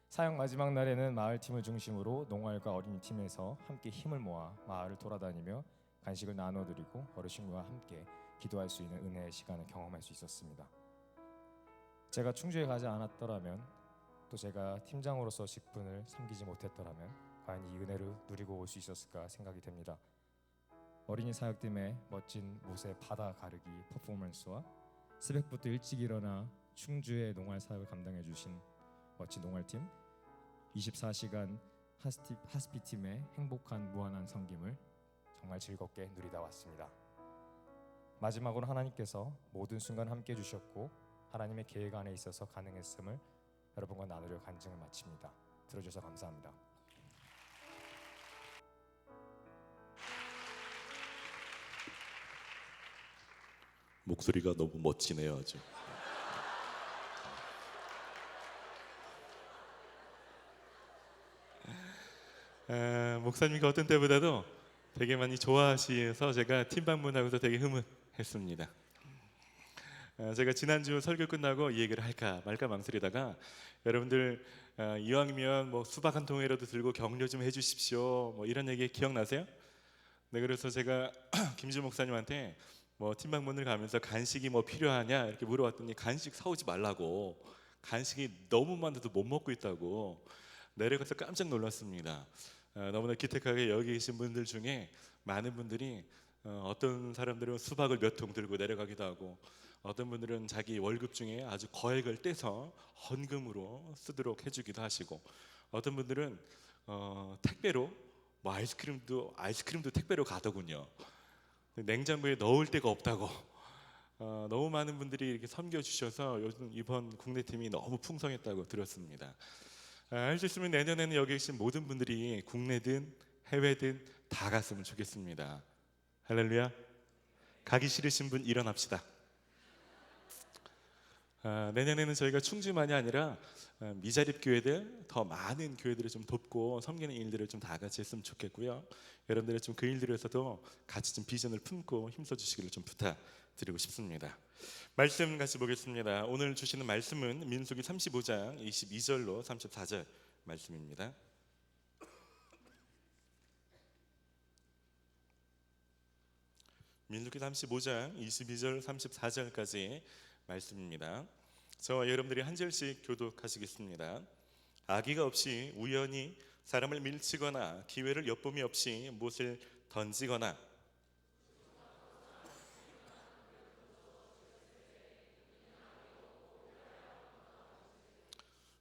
사역 마지막 날에는 마을팀을 중심으로 농활과 어린이팀에서 함께 힘을 모아 마을을 돌아다니며 간식을 나눠드리고 어르신과 함께 기도할 수 있는 은혜의 시간을 경험할 수 있었습니다. 제가 충주에 가지 않았더라면, 또 제가 팀장으로서 직분을 섬기지 못했더라면 과연 이 은혜를 누리고 올 수 있었을까 생각이 됩니다. 어린이 사역팀의 멋진 못의 바다 가르기 퍼포먼스와 새벽부터 일찍 일어나 충주의 농활 사역을 감당해 주신 멋진 농활팀, 24시간 하스피팀의 행복한 무한한 섬김을 정말 즐겁게 누리다 왔습니다. 마지막으로 하나님께서 모든 순간 함께 해주셨고 하나님의 계획 안에 있어서 가능했음을 여러분과 나누려 간증을 마칩니다. 들어주셔서 감사합니다. 목소리가 너무 멋지네요, 아주. 목사님과 어떤 때보다도 되게 많이 좋아하셔서 제가 팀 방문하고도 되게 흐뭇했습니다. 제가 지난주 설교 끝나고 이 얘기를 할까 말까 망설이다가 여러분들 이왕이면 뭐 수박 한 통이라도 들고 격려 좀 해주십시오, 뭐 이런 얘기 기억나세요? 네, 그래서 제가 김주 목사님한테 뭐 팀 방문을 가면서 간식이 뭐 필요하냐 이렇게 물어봤더니 간식 사오지 말라고, 간식이 너무 많아도 못 먹고 있다고. 내려가서 깜짝 놀랐습니다. 너무나 기특하게 여기 계신 분들 중에 많은 분들이 어떤 사람들은 수박을 몇 통 들고 내려가기도 하고, 어떤 분들은 자기 월급 중에 아주 거액을 떼서 헌금으로 쓰도록 해주기도 하시고, 어떤 분들은 택배로 뭐 아이스크림도 택배로 가더군요. 냉장고에 넣을 데가 없다고. 너무 많은 분들이 이렇게 섬겨주셔서 요즘 이번 국내팀이 너무 풍성했다고 들었습니다. 할 수 있으면 내년에는 여기 계신 모든 분들이 국내든 해외든 다 갔으면 좋겠습니다. 할렐루야. 가기 싫으신 분 일어납시다. 내년에는 저희가 충주만이 아니라 미자립 교회들, 더 많은 교회들을 좀 돕고 섬기는 일들을 좀 다 같이 했으면 좋겠고요. 여러분들의 좀 그 일들에서도 같이 좀 비전을 품고 힘써 주시기를 좀 부탁드리고 싶습니다. 말씀 같이 보겠습니다. 오늘 주시는 말씀은 민수기 35장 22절로 34절 말씀입니다. 민수기 35장 22절 34절까지 말씀입니다. 저와 여러분들이 한 절씩 교독하시겠습니다. 아기가 없이 우연히 사람을 밀치거나 기회를 엿봄이 없이 못을 던지거나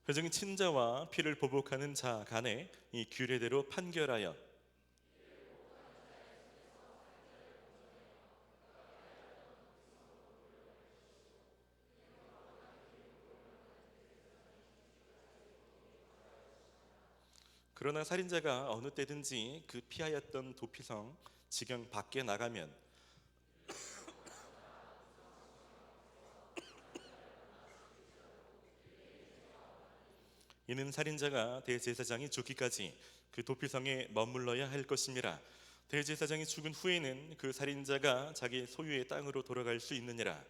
회중이 친자와 피를 보복하는 자 간에 이 규례대로 판결하여 그러나 살인자가 어느 때든지 그 피하였던 도피성 지경 밖에 나가면 이는 살인자가 대제사장이 죽기까지 그 도피성에 머물러야 할 것임이라. 대제사장이 죽은 후에는 그 살인자가 자기 소유의 땅으로 돌아갈 수 있느니라.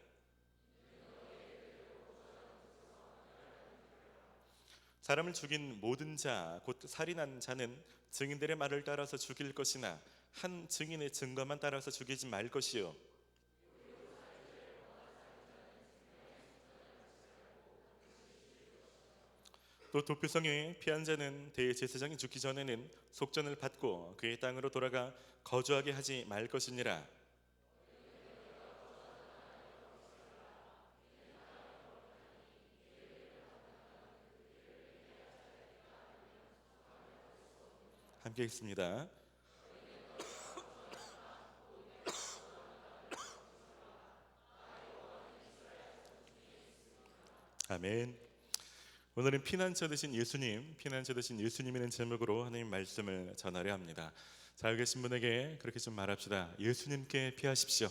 사람을 죽인 모든 자, 곧 살인한 자는 증인들의 말을 따라서 죽일 것이나 한 증인의 증거만 따라서 죽이지 말 것이요. 또 도피성에 피한 자는 대제사장이 죽기 전에는 속전을 받고 그의 땅으로 돌아가 거주하게 하지 말 것이니라. 함께 읽습니다. 아멘. 오늘은 피난처 되신 예수님이라는 제목으로 하나님 말씀을 전하려 합니다. 자, 여기 계신 분에게 그렇게 좀 말합시다. 예수님께 피하십시오.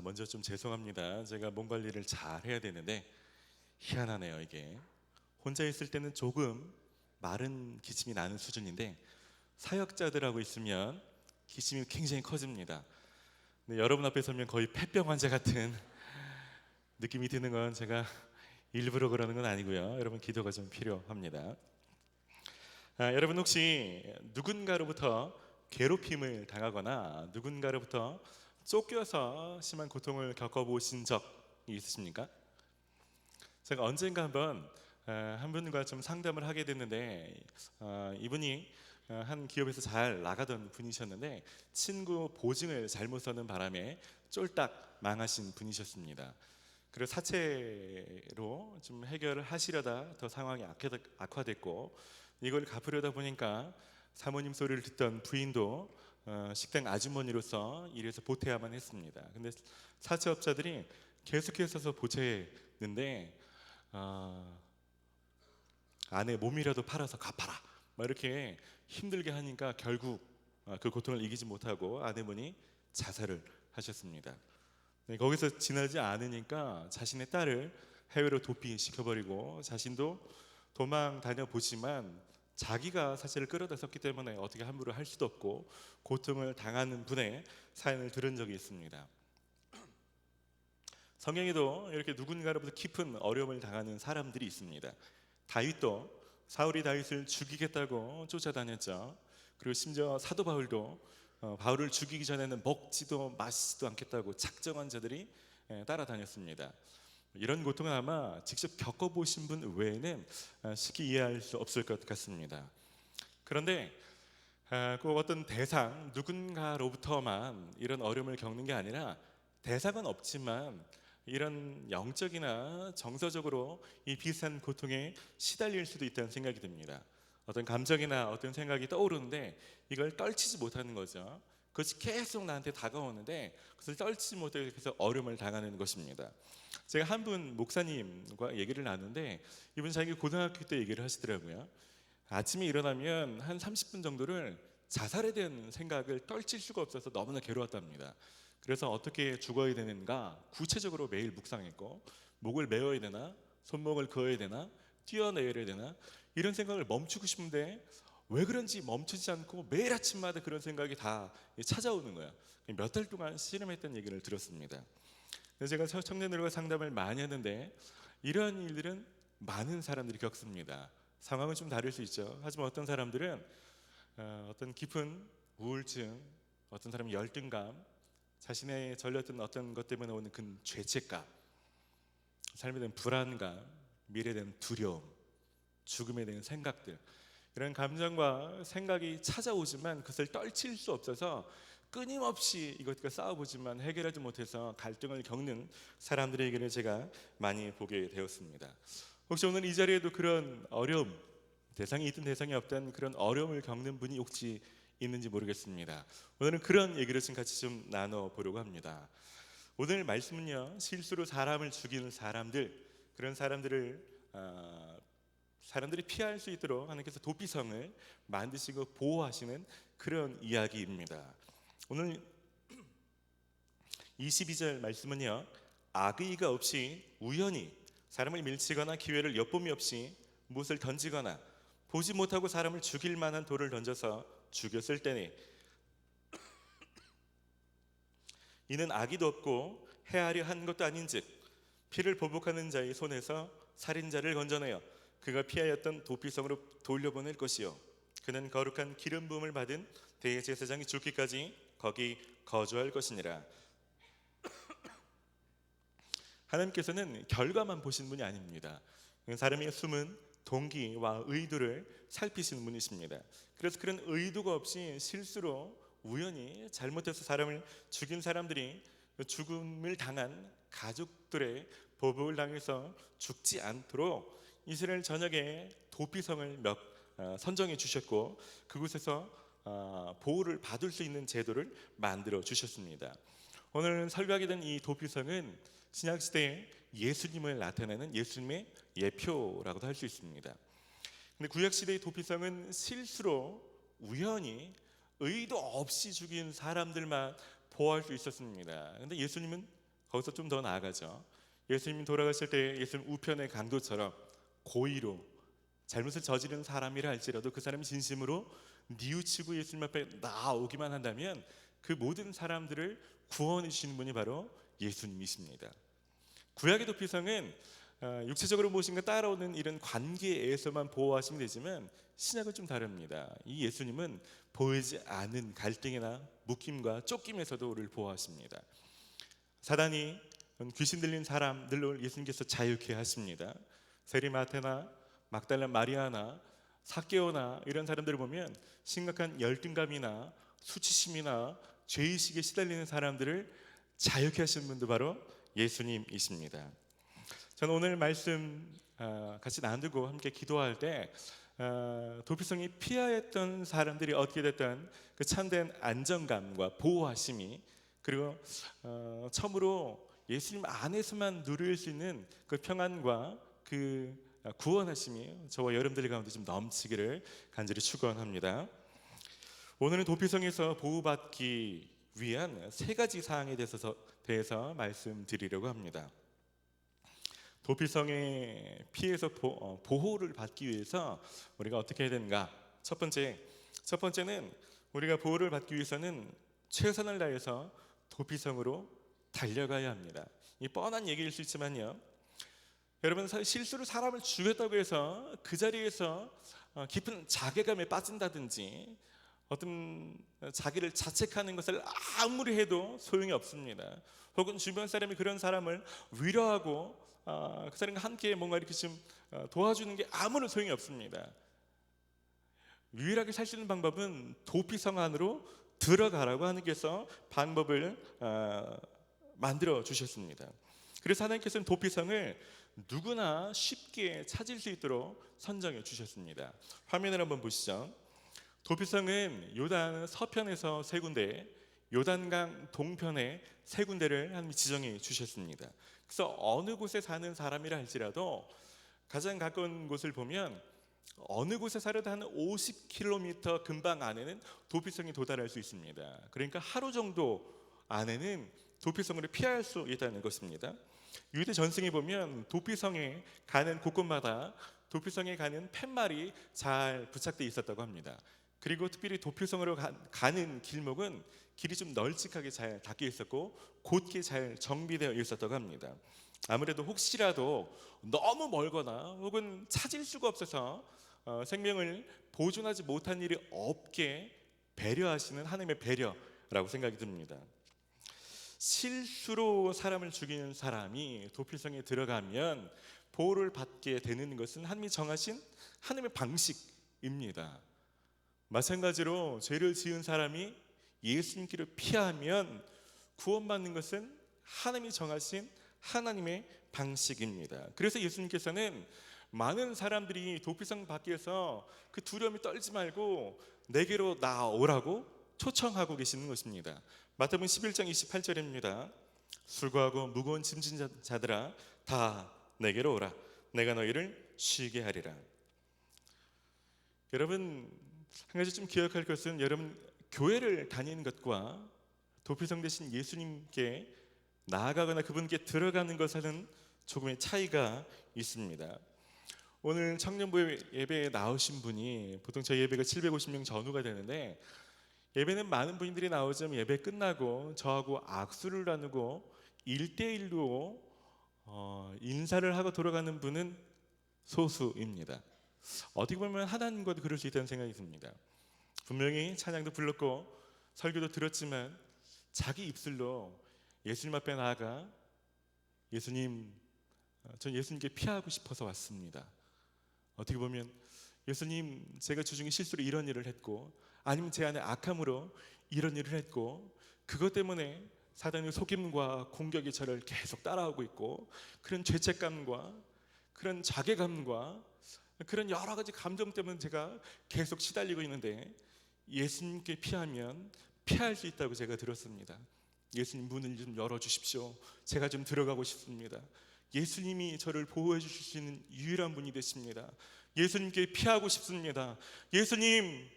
먼저 좀 죄송합니다. 제가 몸 관리를 잘 해야 되는데 희한하네요. 이게 혼자 있을 때는 조금 마른 기침이 나는 수준인데 사역자들하고 있으면 기침이 굉장히 커집니다. 근데 여러분 앞에 서면 거의 폐병 환자 같은 느낌이 드는 건 제가 일부러 그러는 건 아니고요. 여러분 기도가 좀 필요합니다. 여러분 혹시 누군가로부터 괴롭힘을 당하거나 누군가로부터 쫓겨서 심한 고통을 겪어보신 적이 있으십니까? 제가 언젠가 한번 한 분과 좀 상담을 하게 됐는데 이분이 한 기업에서 잘 나가던 분이셨는데 친구 보증을 잘못 서는 바람에 쫄딱 망하신 분이셨습니다. 그래서 사채로 좀 해결을 하시려다 더 상황이 악화됐고 이걸 갚으려다 보니까 사모님 소리를 듣던 부인도 식당 아주머니로서 일해서 보태야만 했습니다. 근데 사채업자들이 계속해서 보채는데 아내 몸이라도 팔아서 갚아라 막 이렇게 힘들게 하니까 결국 그 고통을 이기지 못하고 아내분이 자살을 하셨습니다. 네, 거기서 지나지 않으니까 자신의 딸을 해외로 도피시켜버리고 자신도 도망 다녀보지만 자기가 사실을 끌어다 썼기 때문에 어떻게 함부로 할 수도 없고 고통을 당하는 분의 사연을 들은 적이 있습니다. 성경에도 이렇게 누군가로부터 깊은 어려움을 당하는 사람들이 있습니다. 다윗도 사울이 다윗을 죽이겠다고 쫓아다녔죠. 그리고 심지어 사도 바울도 바울을 죽이기 전에는 먹지도 마시지도 않겠다고 작정한 자들이 따라다녔습니다. 이런 고통은 아마 직접 겪어보신 분 외에는 쉽게 이해할 수 없을 것 같습니다. 그런데 꼭 어떤 대상 누군가로부터만 이런 어려움을 겪는 게 아니라 대상은 없지만 이런 영적이나 정서적으로 이 비슷한 고통에 시달릴 수도 있다는 생각이 듭니다. 어떤 감정이나 어떤 생각이 떠오르는데 이걸 떨치지 못하는 거죠. 그것이 계속 나한테 다가오는데 그것을 떨치지 못해서 어려움을 당하는 것입니다. 제가 한 분 목사님과 얘기를 나누는데 이분 자기 고등학교 때 얘기를 하시더라고요. 아침에 일어나면 한 30분 정도를 자살에 대한 생각을 떨칠 수가 없어서 너무나 괴로웠답니다. 그래서 어떻게 죽어야 되는가 구체적으로 매일 묵상했고 목을 메어야 되나 손목을 그어야 되나 뛰어내야 되나 이런 생각을 멈추고 싶은데 왜 그런지 멈추지 않고 매일 아침마다 그런 생각이 다 찾아오는 거야. 몇 달 동안 씨름했던 얘기를 들었습니다. 제가 청년들과 상담을 많이 하는데 이러한 일들은 많은 사람들이 겪습니다. 상황은 좀 다를 수 있죠. 하지만 어떤 사람들은 어떤 깊은 우울증, 어떤 사람은 열등감, 자신의 절렸던 어떤 것 때문에 오는 큰 죄책감, 삶에 대한 불안감, 미래에 대한 두려움, 죽음에 대한 생각들 이런 감정과 생각이 찾아오지만 그것을 떨칠 수 없어서 끊임없이 이것과 싸워보지만 해결하지 못해서 갈등을 겪는 사람들의 얘기를 제가 많이 보게 되었습니다. 혹시 오늘 이 자리에도 그런 어려움, 대상이 있든 대상이 없든 그런 어려움을 겪는 분이 혹시 있는지 모르겠습니다. 오늘은 그런 얘기를 좀 같이 좀 나눠보려고 합니다. 오늘 말씀은요, 실수로 사람을 죽이는 사람들, 그런 사람들이 피할 수 있도록 하나님께서 도피성을 만드시고 보호하시는 그런 이야기입니다. 오늘 22절 말씀은요, 악의가 없이 우연히 사람을 밀치거나 기회를 엿봄이 없이 무엇을 던지거나 보지 못하고 사람을 죽일 만한 돌을 던져서 죽였을 때니 이는 악의도 없고 해하려 한 것도 아닌즉 피를 보복하는 자의 손에서 살인자를 건져내어 그가 피하였던 도피성으로 돌려보낼 것이요 그는 거룩한 기름 부음을 받은 대제사장이 죽기까지 거기 거주할 것이니라. 하나님께서는 결과만 보시는 분이 아닙니다. 사람의 숨은 동기와 의도를 살피시는 분이십니다. 그래서 그런 의도가 없이 실수로 우연히 잘못해서 사람을 죽인 사람들이 죽음을 당한 가족들의 보복을 당해서 죽지 않도록 이스라엘 전역에 도피성을 선정해 주셨고 그곳에서 보호를 받을 수 있는 제도를 만들어 주셨습니다. 오늘 설교하게 된 이 도피성은 신약시대에 예수님을 나타내는 예수님의 예표라고도 할 수 있습니다. 근데 구약시대의 도피성은 실수로 우연히 의도 없이 죽인 사람들만 보호할 수 있었습니다. 근데 예수님은 거기서 좀 더 나아가죠. 예수님이 돌아가실 때 예수님 우편의 강도처럼 고의로 잘못을 저지른 사람이라 할지라도 그 사람이 진심으로 뉘우치고 예수님 앞에 나오기만 한다면 그 모든 사람들을 구원해 주시는 분이 바로 예수님이십니다. 구약의 도피성은 육체적으로 무엇인가 따라오는 이런 관계에서만 보호하시면 되지만 신약은 좀 다릅니다. 이 예수님은 보이지 않은 갈등이나 묶임과 쫓김에서도 우리를 보호하십니다. 사단이 귀신 들린 사람들을 예수님께서 자유케 하십니다. 세리마테나 막달라 마리아나 삭개오나 이런 사람들을 보면 심각한 열등감이나 수치심이나 죄의식에 시달리는 사람들을 자유케 하시는 분도 바로 예수님이십니다. 저는 오늘 말씀 같이 나누고 함께 기도할 때 도피성이 피하였던 사람들이 얻게 됐던 그 참된 안정감과 보호하심이, 그리고 처음으로 예수님 안에서만 누릴 수 있는 그 평안과 그 구원하심이 저와 여러분들 가운데 좀 넘치기를 간절히 축원합니다. 오늘은 도피성에서 보호받기 위한 세 가지 사항에 대해서 말씀드리려고 합니다. 도피성의 피해서 보호를 받기 위해서 우리가 어떻게 해야 되는가? 첫 번째는 우리가 보호를 받기 위해서는 최선을 다해서 도피성으로 달려가야 합니다. 이 뻔한 얘기일 수 있지만요, 여러분, 실수로 사람을 죽였다고 해서 그 자리에서 깊은 자괴감에 빠진다든지 어떤 자기를 자책하는 것을 아무리 해도 소용이 없습니다. 혹은 주변 사람이 그런 사람을 위로하고 그 사람과 함께 뭔가 이렇게 좀 도와주는 게 아무런 소용이 없습니다. 유일하게 살 수 있는 방법은 도피성 안으로 들어가라고 하나님께서 방법을 만들어 주셨습니다. 그래서 하나님께서는 도피성을 누구나 쉽게 찾을 수 있도록 선정해 주셨습니다. 화면을 한번 보시죠. 도피성은 요단 서편에서 3군데, 요단강 동편에 3군데를 하나님이 지정해 주셨습니다. 그래서 어느 곳에 사는 사람이라 할지라도 가장 가까운 곳을 보면 어느 곳에 살아도 한 50km 근방 안에는 도피성이 도달할 수 있습니다. 그러니까 하루 정도 안에는 도피성을 피할 수 있다는 것입니다. 유대 전승에 보면 도피성에 가는 곳곳마다 도피성에 가는 팻말이 잘 부착되어 있었다고 합니다. 그리고 특별히 도피성으로 가는 길목은 길이 좀 널찍하게 잘 닦여 있었고 곧게 잘 정비되어 있었다고 합니다. 아무래도 혹시라도 너무 멀거나 혹은 찾을 수가 없어서 생명을 보존하지 못한 일이 없게 배려하시는 하나님의 배려라고 생각이 듭니다. 실수로 사람을 죽이는 사람이 도피성에 들어가면 보호를 받게 되는 것은 하나님이 정하신 하나님의 방식입니다. 마찬가지로 죄를 지은 사람이 예수님께로 피하면 구원받는 것은 하나님이 정하신 하나님의 방식입니다. 그래서 예수님께서는 많은 사람들이 도피성 밖에서 그 두려움이 떨지 말고 내게로 나오라고 초청하고 계시는 것입니다. 마태복음 11장 28절입니다. 수고하고 무거운 짐진 자들아 다 내게로 오라. 내가 너희를 쉬게 하리라. 여러분, 한 가지 좀 기억할 것은, 여러분 교회를 다니는 것과 도피성 대신 예수님께 나아가거나 그분께 들어가는 것에는 조금의 차이가 있습니다. 오늘 청년부 예배에 나오신 분이, 보통 저희 예배가 750명 전후가 되는데, 예배는 많은 분들이 나오지만 예배 끝나고 저하고 악수를 나누고 1대1로 인사를 하고 돌아가는 분은 소수입니다. 어떻게 보면 하나님과도 그럴 수 있다는 생각이 듭니다. 분명히 찬양도 불렀고 설교도 들었지만 자기 입술로 예수님 앞에 나아가 예수님, 전 예수님께 피하고 싶어서 왔습니다. 어떻게 보면 예수님, 제가 주중에 실수로 이런 일을 했고, 아니면 제 안에 악함으로 이런 일을 했고, 그것 때문에 사단의 속임과 공격이 저를 계속 따라오고 있고, 그런 죄책감과 그런 자괴감과 그런 여러 가지 감정 때문에 제가 계속 시달리고 있는데, 예수님께 피하면 피할 수 있다고 제가 들었습니다. 예수님, 문을 좀 열어주십시오. 제가 좀 들어가고 싶습니다. 예수님이 저를 보호해 주실 수 있는 유일한 분이 되십니다. 예수님께 피하고 싶습니다. 예수님,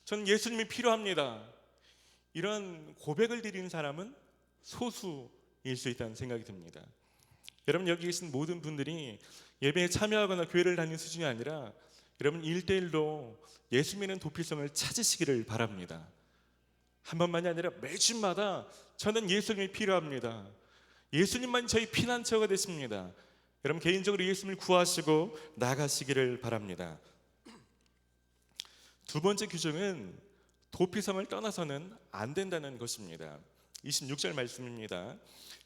저는 예수님이 필요합니다. 이런 고백을 드리는 사람은 소수일 수 있다는 생각이 듭니다. 여러분, 여기 계신 모든 분들이 예배에 참여하거나 교회를 다니는 수준이 아니라 여러분 1대1로 예수 믿는 도피성을 찾으시기를 바랍니다. 한 번만이 아니라 매주마다 저는 예수님이 필요합니다. 예수님만 저희 피난처가 되십니다. 여러분 개인적으로 예수님을 구하시고 나가시기를 바랍니다. 두 번째 규정은 도피성을 떠나서는 안 된다는 것입니다. 26절 말씀입니다.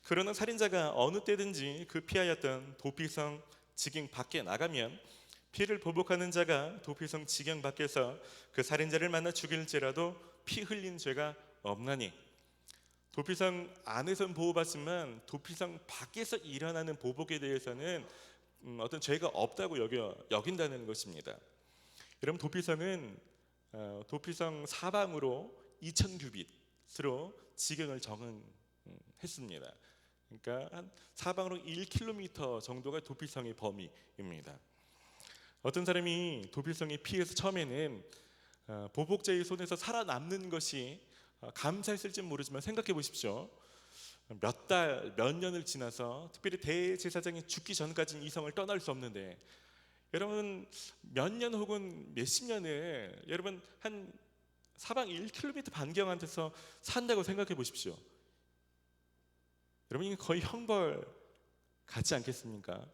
그러나 살인자가 어느 때든지 그 피하였던 도피성 지경 밖에 나가면 피를 보복하는 자가 도피성 지경 밖에서 그 살인자를 만나 죽일지라도 피 흘린 죄가 없나니. 도피성 안에서는 보호받지만 도피성 밖에서 일어나는 보복에 대해서는 어떤 죄가 없다고 여긴다는 것입니다. 여러분 도피성은 도피성 사방으로 2,000규빗으로 지경을 정했습니다. 그러니까 한 사방으로 1km 정도가 도피성의 범위입니다. 어떤 사람이 도피성에 피해서 처음에는 보복자의 손에서 살아남는 것이 감사했을지 모르지만 생각해 보십시오. 몇 달, 몇 년을 지나서 특별히 대제사장이 죽기 전까지는 이 성을 떠날 수 없는데 여러분 몇 년 혹은 몇십 년을 여러분 한 사방 1km 반경 안에서 산다고 생각해 보십시오. 여러분 이게 거의 형벌 같지 않겠습니까?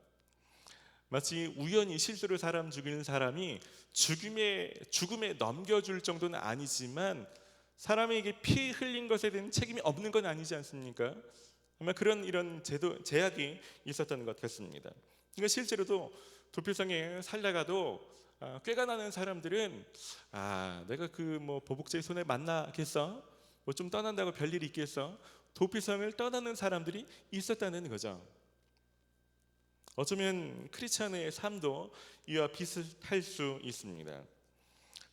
마치 우연히 실수로 사람 죽이는 사람이 죽음에 넘겨줄 정도는 아니지만 사람에게 피 흘린 것에 대한 책임이 없는 건 아니지 않습니까? 아마 이런 제약이 있었던 것 같습니다. 그러니까 실제로도 도피성에 살다가도 꾀가 나는 사람들은 내가 그 보복자의 손에 만나겠어? 좀 떠난다고 별일이 있겠어? 도피성을 떠나는 사람들이 있었다는 거죠. 어쩌면 크리스찬의 삶도 이와 비슷할 수 있습니다.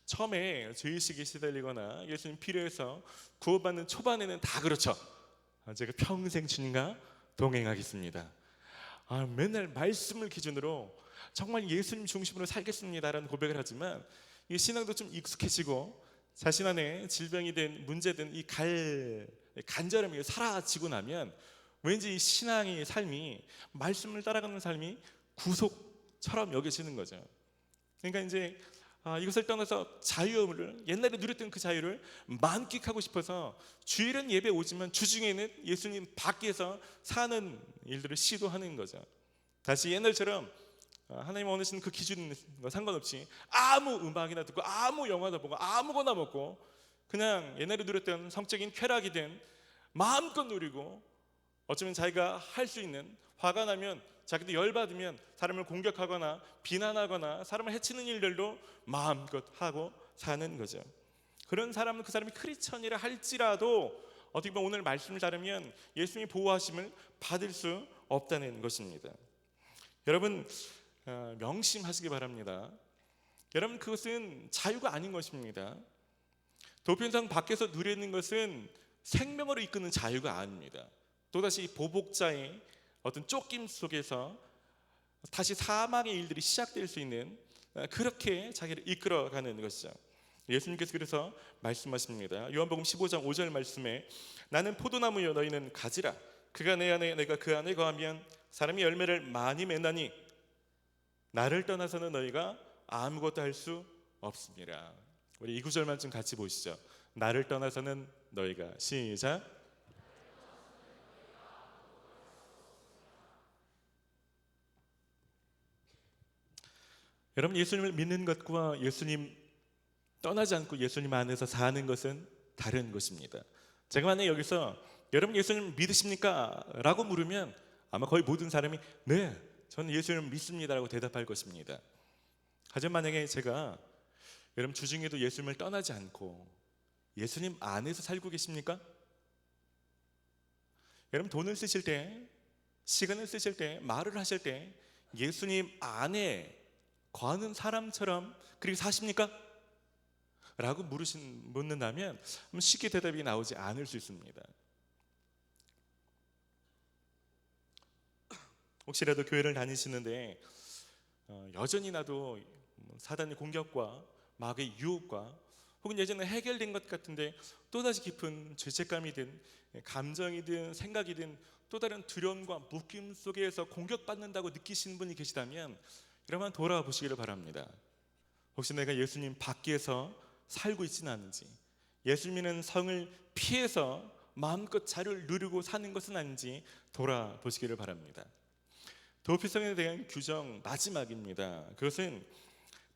처음에 죄의식에 시달리거나 예수님 필요해서 구원받는 초반에는 다 그렇죠. 제가 평생 주님과 동행하겠습니다. 맨날 말씀을 기준으로 정말 예수님 중심으로 살겠습니다라는 고백을 하지만 이 신앙도 좀 익숙해지고 자신 안에 질병이든 문제든 이 간절함이 사라지고 나면 왠지 이 신앙의 삶이 말씀을 따라가는 삶이 구속처럼 여겨지는 거죠. 그러니까 이제 이것을 떠나서 자유를 옛날에 누렸던 그 자유를 만끽하고 싶어서 주일은 예배 오지만 주중에는 예수님 밖에서 사는 일들을 시도하는 거죠. 다시 옛날처럼 하나님 원하시는 그 기준과 상관없이 아무 음악이나 듣고 아무 영화나 보고 아무거나 먹고 그냥 옛날에 누렸던 성적인 쾌락이든 마음껏 누리고 어쩌면 자기가 할 수 있는 화가 나면 자기도 열받으면 사람을 공격하거나 비난하거나 사람을 해치는 일들도 마음껏 하고 사는 거죠. 그런 사람은 그 사람이 크리스천이라 할지라도 어떻게 보면 오늘 말씀을 따르면 예수님의 보호하심을 받을 수 없다는 것입니다. 여러분 명심하시기 바랍니다. 여러분 그것은 자유가 아닌 것입니다. 도피성 밖에서 누리는 것은 생명으로 이끄는 자유가 아닙니다. 또다시 보복자의 어떤 쫓김 속에서 다시 사망의 일들이 시작될 수 있는 그렇게 자기를 이끌어가는 것이죠. 예수님께서 그래서 말씀하십니다. 요한복음 15장 5절 말씀에 나는 포도나무여 너희는 가지라 그가 내 안에 내가 그 안에 거하면 사람이 열매를 많이 맺나니 나를 떠나서는 너희가 아무것도 할 수 없습니다. 우리 이 구절만 좀 같이 보시죠. 나를 떠나서는 너희가 시작. 여러분 예수님을 믿는 것과 예수님 떠나지 않고 예수님 안에서 사는 것은 다른 것입니다. 제가 만약에 여기서 여러분 예수님 믿으십니까? 라고 물으면 아마 거의 모든 사람이 네 저는 예수님을 믿습니다 라고 대답할 것입니다. 하지만 만약에 제가 여러분 주중에도 예수님을 떠나지 않고 예수님 안에서 살고 계십니까? 여러분 돈을 쓰실 때 시간을 쓰실 때 말을 하실 때 예수님 안에 거하는 사람처럼 그렇게 사십니까? 라고 묻는다면 쉽게 대답이 나오지 않을 수 있습니다. 혹시라도 교회를 다니시는데 여전히 나도 사단의 공격과 마귀의 유혹과 혹은 예전에 해결된 것 같은데 또다시 깊은 죄책감이든 감정이든 생각이든 또 다른 두려움과 묶임 속에서 공격받는다고 느끼시는 분이 계시다면 여러분 돌아보시기를 바랍니다. 혹시 내가 예수님 밖에서 살고 있지는 않은지 예수님은 성을 피해서 마음껏 자유를 누리고 사는 것은 아닌지 돌아보시기를 바랍니다. 도피성에 대한 규정 마지막입니다. 그것은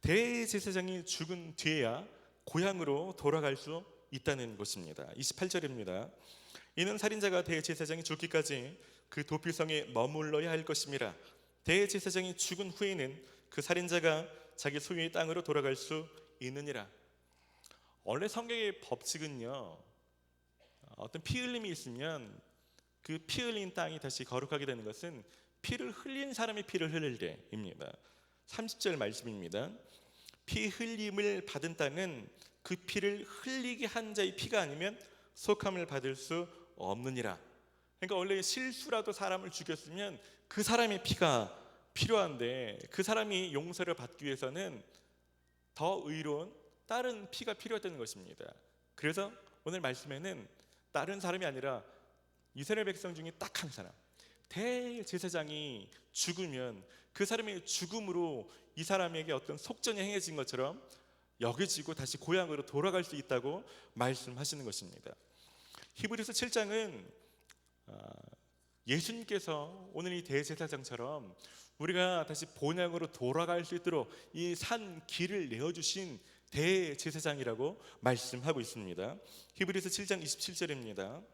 대제사장이 죽은 뒤에야 고향으로 돌아갈 수 있다는 것입니다. 28절입니다. 이는 살인자가 대제사장이 죽기까지 그 도피성에 머물러야 할 것임이라. 대제사장이 죽은 후에는 그 살인자가 자기 소유의 땅으로 돌아갈 수 있느니라. 원래 성경의 법칙은요, 어떤 피 흘림이 있으면 그 피 흘린 땅이 다시 거룩하게 되는 것은 피를 흘린 사람이 피를 흘릴 때입니다. 30절 말씀입니다. 피 흘림을 받은 땅은 그 피를 흘리게 한 자의 피가 아니면 속함을 받을 수 없느니라. 그러니까 원래 실수라도 사람을 죽였으면 그 사람의 피가 필요한데, 그 사람이 용서를 받기 위해서는 더 의로운 다른 피가 필요했다는 것입니다. 그래서 오늘 말씀에는 다른 사람이 아니라 이스라엘 백성 중에 딱 한 사람, 대제사장이 죽으면 그 사람의 죽음으로 이 사람에게 어떤 속전이 행해진 것처럼 여겨지고 다시 고향으로 돌아갈 수 있다고 말씀하시는 것입니다. 히브리서 7장은 예수님께서 오늘 이 대제사장처럼 우리가 다시 본향으로 돌아갈 수 있도록 이 산 길을 내어주신 대제사장이라고 말씀하고 있습니다. 히브리서 7장 27절입니다.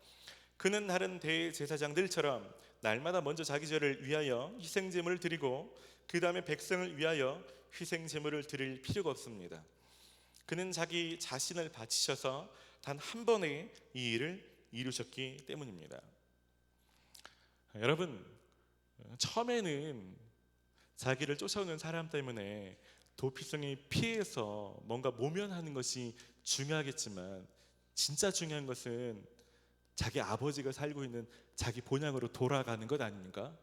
그는 다른 대제사장들처럼 날마다 먼저 자기 죄를 위하여 희생제물을 드리고 그 다음에 백성을 위하여 희생제물을 드릴 필요가 없습니다. 그는 자기 자신을 바치셔서 단 한 번에 이 일을 이루셨기 때문입니다. 여러분, 처음에는 자기를 쫓아오는 사람 때문에 도피성에 피해서 뭔가 모면하는 것이 중요하겠지만, 진짜 중요한 것은 자기 아버지가 살고 있는 자기 본향으로 돌아가는 것 아닙니까?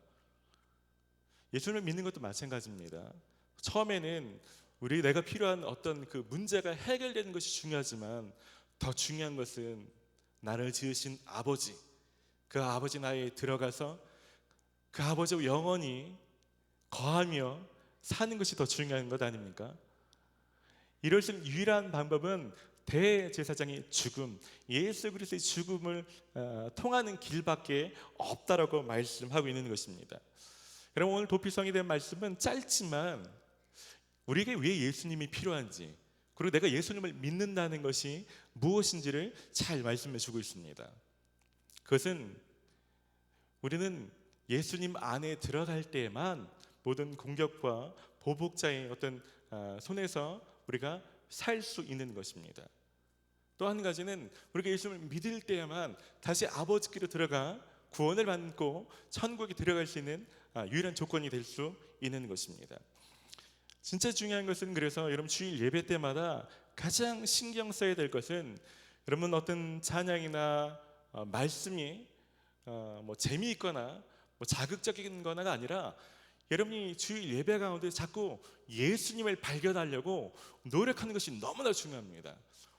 예수를 믿는 것도 마찬가지입니다. 처음에는 내가 필요한 어떤 그 문제가 해결되는 것이 중요하지만, 더 중요한 것은 나를 지으신 아버지, 그 아버지 나라에 들어가서 그 아버지와 영원히 거하며 사는 것이 더 중요한 것 아닙니까? 이럴 수 있는 유일한 방법은 대제사장의 죽음, 예수 그리스도의 죽음을 통하는 길밖에 없다라고 말씀하고 있는 것입니다. 여러분, 오늘 도피성에 대한 말씀은 짧지만 우리에게 왜 예수님이 필요한지, 그리고 내가 예수님을 믿는다는 것이 무엇인지를 잘 말씀해 주고 있습니다. 그것은 우리는 예수님 안에 들어갈 때만 모든 공격과 보복자의 어떤 손에서 우리가 살 수 있는 것입니다. 또 한 가지는 우리가 예수님을 믿을 때에만 다시 아버지께로 들어가 구원을 받고 천국에 들어갈 수 있는 유일한 조건이 될 수 있는 것입니다. 진짜 중요한 것은, 그래서 여러분 주일 예배 때마다 가장 신경 써야 될 것은, 여러분 어떤 찬양이나 말씀이 뭐 재미있거나 뭐 자극적인 거나가 아니라, 여러분이 주일 예배 가운데 자꾸 예수님을 발견하려고 노력하는 것이 너무나 중요합니다.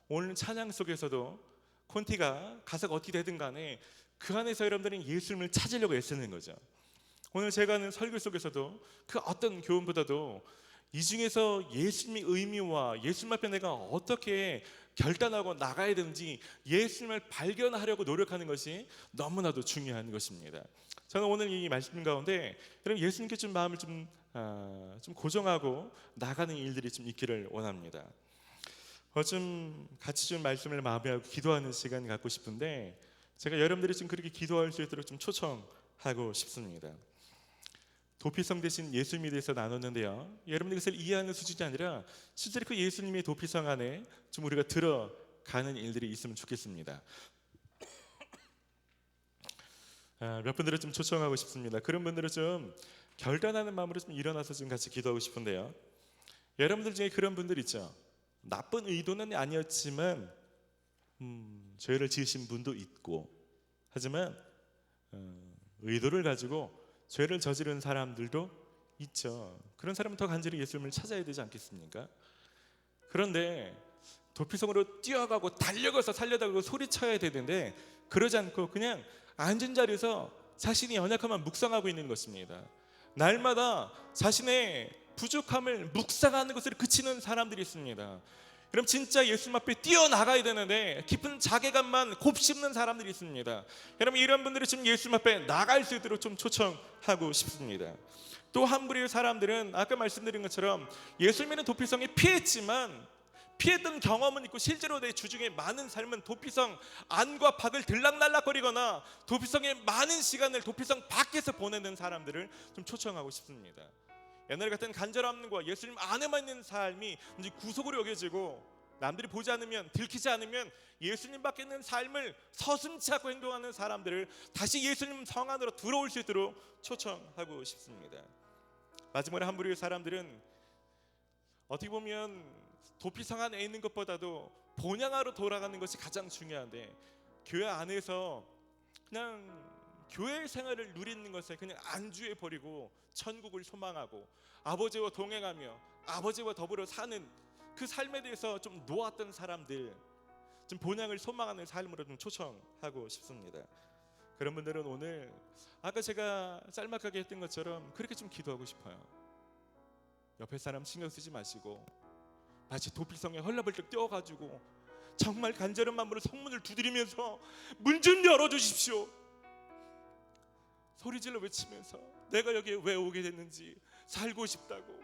오늘 찬양 속에서도 콘티가 가사가 어떻게 되든 간에 그 안에서 여러분들은 예수님을 찾으려고 애쓰는 거죠. 오늘 제가 하는 설교 속에서도 그 어떤 교훈보다도 이 중에서 예수님의 의미와 예수님 앞에 내가 어떻게 결단하고 나가야 되는지 예수님을 발견하려고 노력하는 것이 너무나도 중요한 것입니다. 저는 오늘 이 말씀 가운데 여러분 예수님께 좀 마음을 좀 고정하고 나가는 일들이 좀 있기를 원합니다. 좀 같이 좀 말씀을 마음에 하고 기도하는 시간 갖고 싶은데, 제가 여러분들이 좀 그렇게 기도할 수 있도록 좀 초청하고 싶습니다. 도피성 대신 예수님에 대해서 나눴는데요, 여러분들 그것을 이해하는 수준이 아니라 실제로 그 예수님의 도피성 안에 좀 우리가 들어가는 일들이 있으면 좋겠습니다. 몇 분들을 좀 초청하고 싶습니다. 그런 분들은 좀 결단하는 마음으로 좀 일어나서 좀 같이 기도하고 싶은데요, 여러분들 중에 그런 분들 있죠. 나쁜 의도는 아니었지만 죄를 지으신 분도 있고, 하지만 의도를 가지고 죄를 저지른 사람들도 있죠. 그런 사람은 더 간절히 예수님을 찾아야 되지 않겠습니까? 그런데 도피성으로 뛰어가고 달려가서 살려달라고 소리쳐야 되는데, 그러지 않고 그냥 앉은 자리에서 자신이 연약함만 묵상하고 있는 것입니다. 날마다 자신의 부족함을 묵상하는 것을 그치는 사람들이 있습니다. 그럼 진짜 예수님 앞에 뛰어나가야 되는데 깊은 자괴감만 곱씹는 사람들이 있습니다. 여러분, 이런 분들이 지금 예수님 앞에 나갈 수 있도록 좀 초청하고 싶습니다. 또 한 부류의 사람들은 아까 말씀드린 것처럼 예수님의 도피성에 피했지만 피했던 경험은 있고 실제로 내 주중에 많은 삶은 도피성 안과 밖을 들락날락거리거나 도피성의 많은 시간을 도피성 밖에서 보내는 사람들을 좀 초청하고 싶습니다. 옛날 같은 간절함과 예수님 안에만 있는 삶이 이제 구속으로 여겨지고 남들이 보지 않으면 들키지 않으면 예수님 밖에 있는 삶을 서슴지 않고 행동하는 사람들을 다시 예수님 성 안으로 들어올 수 있도록 초청하고 싶습니다. 마지막으로 한 부류의 사람들은 어떻게 보면 도피성 안에 있는 것보다도 본향하로 돌아가는 것이 가장 중요한데 교회 안에서 그냥 교회 생활을 누리는 것을 그냥 안주해 버리고 천국을 소망하고 아버지와 동행하며 아버지와 더불어 사는 그 삶에 대해서 좀 놓았던 사람들, 좀 본향을 소망하는 삶으로 좀 초청하고 싶습니다. 그런 분들은 오늘 아까 제가 짤막하게 했던 것처럼 그렇게 좀 기도하고 싶어요. 옆에 사람 신경 쓰지 마시고 마치 도피성에 헐레벌떡 뛰어가지고 정말 간절한 마음으로 성문을 두드리면서 문 좀 열어주십시오 소리질러 외치면서 내가 여기에 왜 오게 됐는지 살고 싶다고,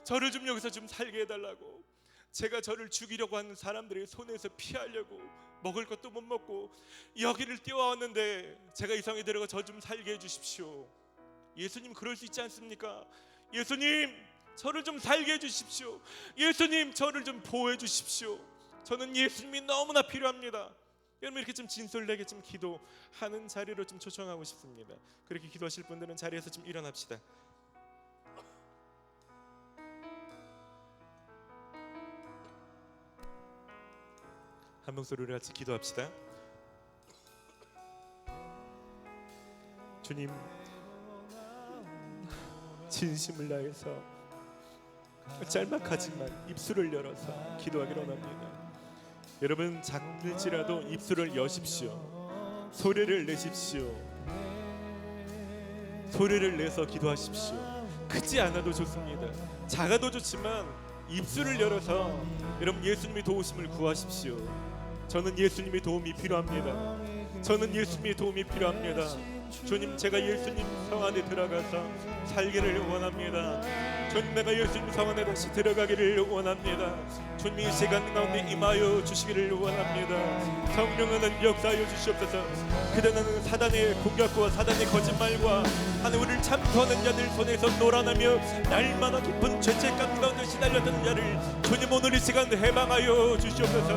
저를 좀 여기서 좀 살게 해달라고, 제가 저를 죽이려고 하는 사람들의 손에서 피하려고 먹을 것도 못 먹고 여기를 뛰어왔는데 제가 이 성에 들어가 저 좀 살게 해주십시오. 예수님 그럴 수 있지 않습니까? 예수님 저를 좀 살게 해주십시오. 예수님 저를 좀 보호해 주십시오. 저는 예수님이 너무나 필요합니다. 여러분 이렇게 좀 진솔되게 좀 기도하는 자리로 좀 초청하고 싶습니다. 그렇게 기도하실 분들은 자리에서 좀 일어납시다. 한 목소리로 같이 기도합시다. 주님, 진심을 다해서 짤막하지만 입술을 열어서 기도하기를 원합니다. 여러분 작을지라도 입술을 여십시오. 소리를 내십시오. 소리를 내서 기도하십시오. 크지 않아도 좋습니다. 작아도 좋지만 입술을 열어서 여러분 예수님의 도우심을 구하십시오. 저는 예수님의 도움이 필요합니다. 저는 예수님의 도움이 필요합니다. 주님 제가 예수님 성 안에 들어가서 살기를 원합니다. 주님 내가 예수님 성 안에 다시 들어가기를 원합니다. 주님 이 시간 가운데 임하여 주시기를 원합니다. 성령은 역사하여 주시옵소서. 그대는 사단의 공격과 사단의 거짓말과 하늘 우리를 참소하는 자들 손에서 놀아나며 날마다 깊은 죄책감 가운데 시달렸던 자를 주님 오늘 이 시간 해방하여 주시옵소서.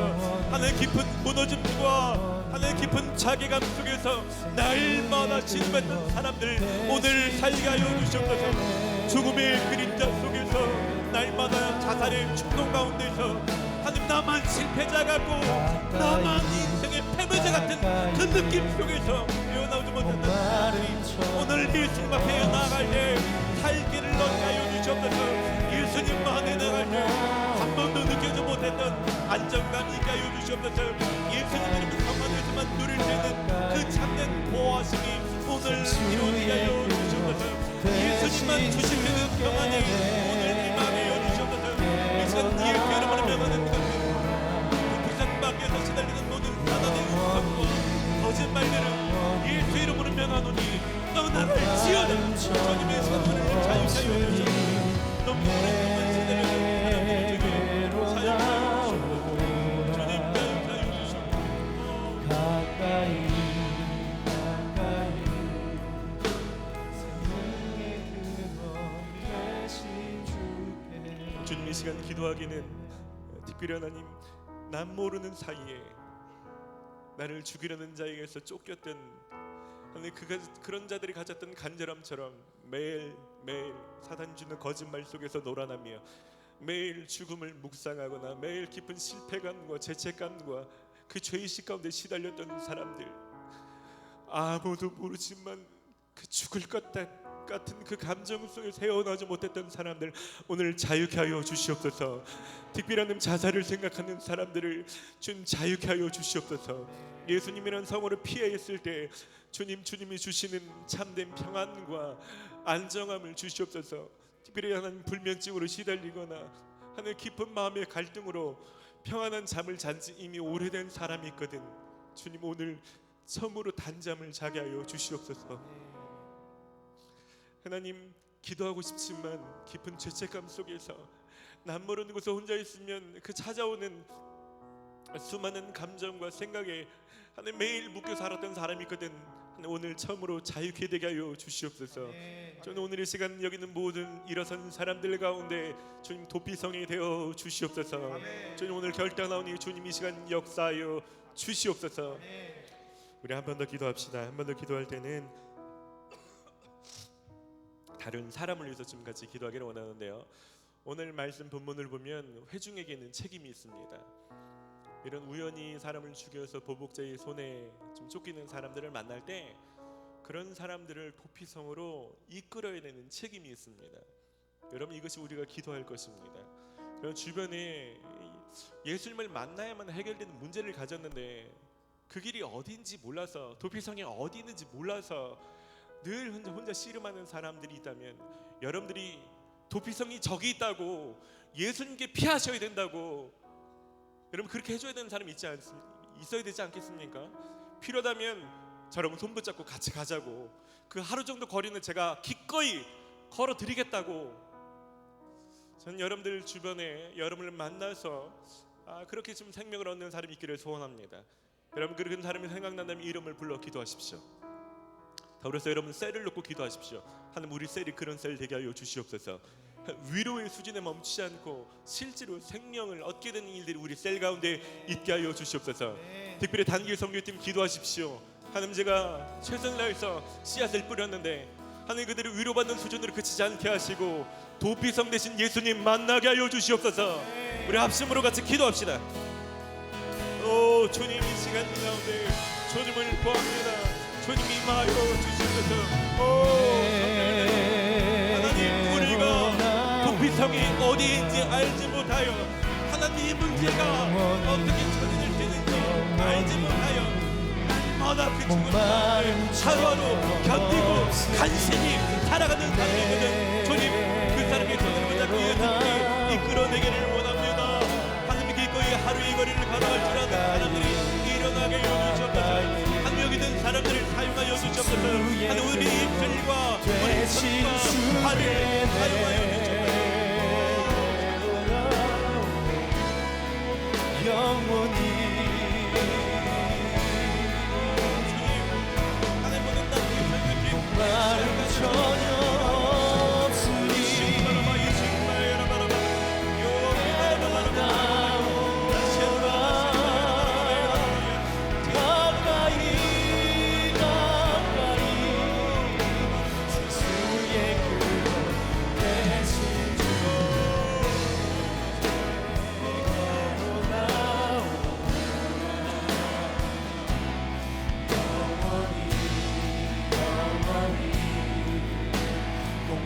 하늘 깊은 무너짐과 하늘 깊은 자괴감 속에서 날마다 진입했던 사람들 오늘 살게 하여 주시옵소서. 죽음의 그림자 속에서 날마다 자살의 충동 가운데서 하나님 나만 실패자 같고 나만 인생의 패배자 같은 그 느낌 속에서 헤어나오지 못했던 사람들이 오늘 예수님 앞에 나아갈 때 살기를 얻게 하여 주시옵소서. 예수님만에 나갈 때 한 번도 느껴지 못했던 안정감 있게 하여 주시옵소서. 예수님의 성 안에서만 누릴 수 있는 그 참된 보호하심이 오늘 이루어지게 하여 주시옵소서. 예수님만 주시는 평안이 오늘 임하게 하여 주시옵소서. 이 시간 예수 이름으로 명하는 그 세상 밖에서 시달리는 모든 사단의 음성과 거짓말들은 예수 이름으로 명하노니 떠나갈지어다. 주님의 성령을 자유케 하여 주시옵소서. 너무 오랫동안 시달리는 사람들에게 자유케 하여 주시옵소서. 주님 자유케 하여 주시옵소서. 가까이 주님 이 시간 기도하기는 특별히 하나님 난 모르는 사이에 나를 죽이려는 자에게서 쫓겼던 하나님 그런 자들이 가졌던 간절함처럼 매일 사단 주는 거짓말 속에서 놀아나며 매일 죽음을 묵상하거나 매일 깊은 실패감과 죄책감과 그 죄의식 가운데 시달렸던 사람들 아무도 모르지만 그 죽을 것 같은 그 감정 속에서 헤어나지 못했던 사람들 오늘 자유케 하여 주시옵소서. 특별한 자살을 생각하는 사람들을 주님 자유케 하여 주시옵소서. 예수님이라는 성으로 피해 있을 때 주님이 주시는 참된 평안과 안정함을 주시옵소서. 특별히 하나님 불면증으로 시달리거나 하늘 깊은 마음의 갈등으로 평안한 잠을 잔 지 이미 오래된 사람이 있거든. 주님 오늘 처음으로 단잠을 자게 하여 주시옵소서. 하나님 기도하고 싶지만 깊은 죄책감 속에서 남 모르는 곳에 혼자 있으면 그 찾아오는 수많은 감정과 생각에 하나님 매일 묶여 살았던 사람이 있거든. 하나님 오늘 처음으로 자유케 되게 하여 주시옵소서. 저는 오늘 이 시간 여기 있는 모든 일어선 사람들 가운데 주님 도피성이 되어 주시옵소서. 주님 오늘 결단하오니 주님 이 시간 역사하여 주시옵소서. 우리 한 번 더 기도합시다. 한 번 더 기도할 때는 다른 사람을 위해서 좀 같이 기도하기를 원하는데요. 오늘 말씀 본문을 보면 회중에게는 책임이 있습니다. 이런 우연히 사람을 죽여서 보복자의 손에 좀 쫓기는 사람들을 만날 때 그런 사람들을 도피성으로 이끌어야 되는 책임이 있습니다. 여러분 이것이 우리가 기도할 것입니다. 여러분 주변에 예수님을 만나야만 해결되는 문제를 가졌는데 그 길이 어디인지 몰라서 도피성이 어디 있는지 몰라서 늘 혼자 씨름하는 사람들이 있다면 여러분들이 도피성이 저기 있다고 예수님께 피하셔야 된다고 여러분 그렇게 해줘야 되는 사람이 있어야 되지 않겠습니까? 필요하다면 저랑 손 붙잡고 같이 가자고 그 하루 정도 거리는 제가 기꺼이 걸어드리겠다고 저는 여러분들 주변에 여러분을 만나서 그렇게 좀 생명을 얻는 사람이 있기를 소원합니다. 여러분 그런 사람이 생각난다면 이름을 불러 기도하십시오. 더불어서 여러분 셀을 놓고 기도하십시오. 하나님 우리 셀이 그런 셀 되게 하여 주시옵소서. 위로의 수준에 멈추지 않고 실제로 생명을 얻게 되는 일들이 우리 셀 가운데 있게 하여 주시옵소서. 특별히 단기 선교팀 기도하십시오. 하나님 제가 최선을 다해서 씨앗을 뿌렸는데 하나님 그들을 위로받는 수준으로 그치지 않게 하시고 도피성 대신 예수님 만나게 하여 주시옵소서. 우리 합심으로 같이 기도합시다. 오 주님 이 시간 가운데 주님을 구합니다. 주님 임하여 주시옵소서. 하나님 우리가 도피성이 어디인지 알지 못하여 하나님 이 문제가 어떻게 처리될 되는지 알지 못하여 날마다 그 죽음을 하루하루 견디고 간신히 살아가는 사람이거든. 주님 그 사람의 손을 붙잡고 예수님이 이끌어내기를 원합니다. 하나님 기꺼이 하루의 거리를 걸어갈 줄 아는 사람들이 일어나게 해주시옵소서. 여기 있는 사람들을 사용하여 주시옵소서. 하나님 우리 입술과 우리 손과 발을 사용하여 주시옵소서. 영원히 주님 하나님 모든 남기 마음 전혀 없으니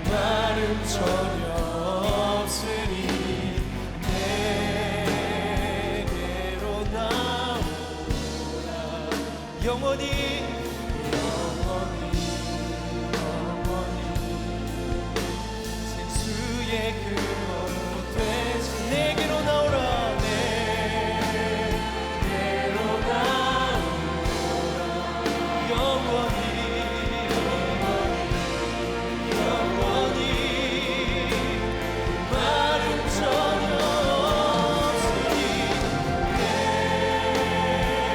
마음 전혀 없으니 내게로 나오라. 영원히 생수의 근원 되지 내게로 나오라. 내게로 나오라. 영원히 전혀 없으니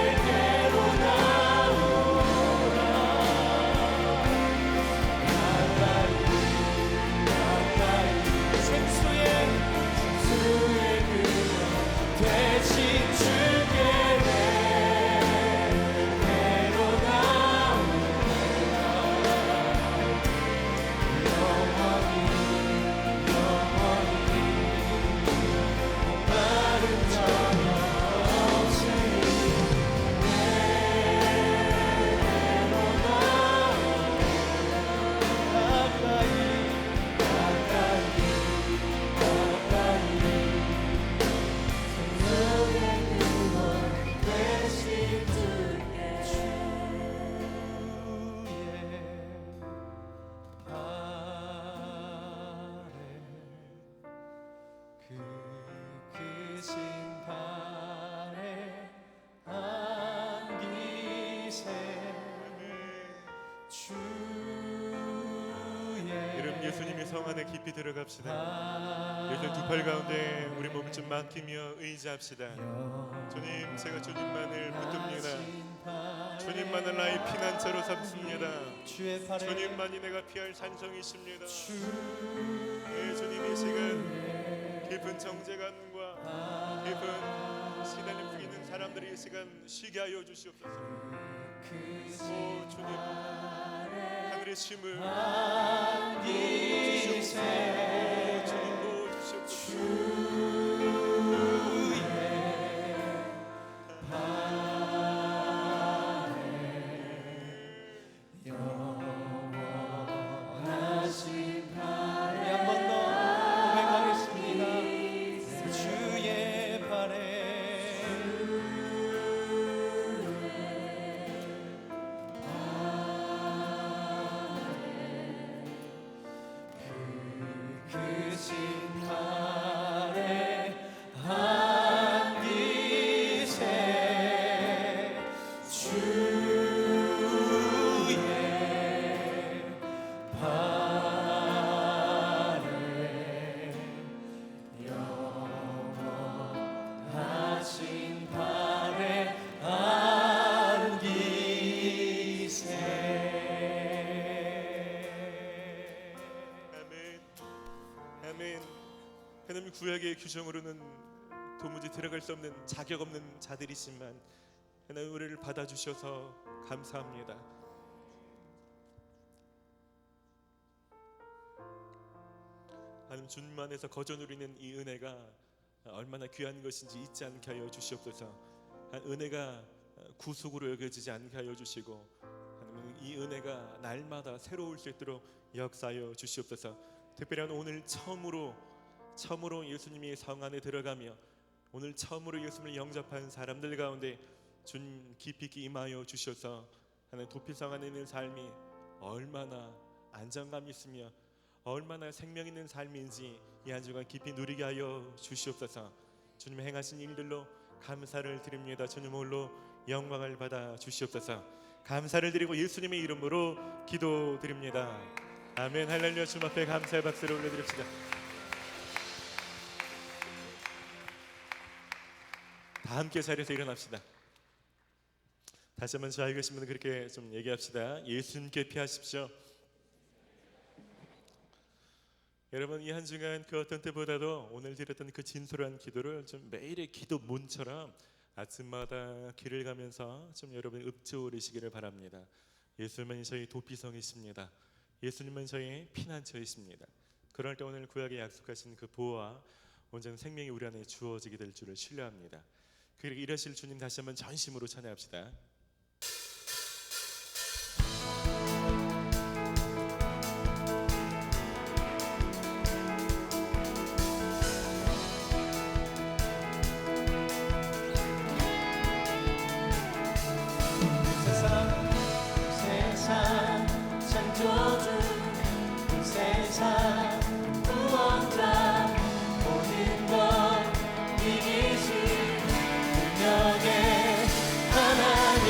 내게로 나오라. 예수님의 성 안에 깊이 들어갑시다. 예수님 두 팔 가운데 우리 몸을 좀 맡기며 의지합시다. 주님, 제가 주님만을 붙듭니다. 주님만을 나의 피난처로 삼습니다. 주님만이 내가 피할 산성이십니다. 네, 주님 이 시간 깊은 정죄감과 깊은 시달림 중에 있는 사람들이 이 시간 쉬게 하여 주시옵소서. 오 주님, 하늘의 힘을 주시옵소서. 오 주님 부어주시옵소서. 우리 한 번 더 고백하겠습니다. 주의 발에 크신 발에 안기세 주의 발에 영원하신 발에 안기세. 아멘. 아멘. 하나님 구약의 규정으로는 도무지 들어갈 수 없는 자격 없는 자들이지만 하나님 우리를 받아주셔서 감사합니다. 하나님 주님 안에서 거저 누리는 이 은혜가 얼마나 귀한 것인지 잊지 않게 하여 주시옵소서. 은혜가 구속으로 여겨지지 않게 하여 주시고 하나님 이 은혜가 날마다 새로울 수 있도록 역사하여 주시옵소서. 특별히 오늘 처음으로 예수님이 성 안에 들어가며 오늘 처음으로 예수님을 영접한 사람들 가운데 주님 깊이 임하여 주셔서 하나님 도피성 안에 있는 삶이 얼마나 안정감 있으며 얼마나 생명 있는 삶인지 이 한 주간 깊이 누리게 하여 주시옵소서. 주님 행하신 일들로 감사를 드립니다. 주님 홀로 영광을 받아 주시옵소서. 감사를 드리고 예수님의 이름으로 기도드립니다. 아멘. 할렐루야. 주님 앞에 감사의 박수를 올려드립시다. 다 함께 자리에서 일어납시다. 다시 한번 저희 계신 분들 그렇게 좀 얘기합시다. 예수님께 피하십시오. 여러분 이 한 주간 그 어떤 때보다도 오늘 드렸던 그 진솔한 기도를 좀 매일의 기도문처럼 아침마다 길을 가면서 좀 여러분 읊조리시기를 바랍니다. 예수님은 저희 도피성이십니다. 예수님은 저희 피난처이십니다. 그럴 때 오늘 구약에 약속하신 그 보호와 온전한 생명이 우리 안에 주어지게 될 줄을 신뢰합니다. 그렇게 이러실 주님 다시 한번 전심으로 찬양합시다. 세상 창조주 세상 구원자 모든 것 이기신 능력의 하나님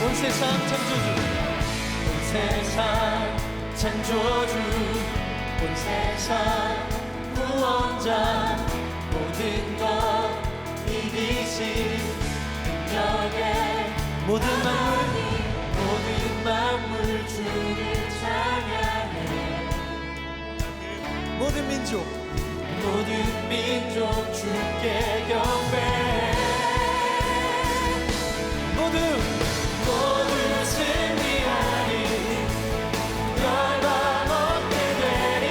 온 세상 창조주 온 세상 창조주 온 세상 구원자 모든 것 이기신 능력의 모든 만물 주를 찬양해 모든 민족 주께 경배 모두 승리하리 열방 얻게 되리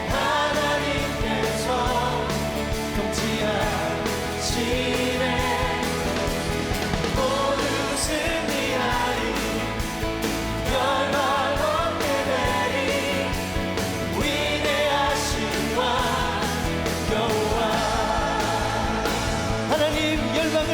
하나님께서 통치하시네 모두 승리하리 열방 얻게 되리 위대하신 왕 여호와 하나님 열방을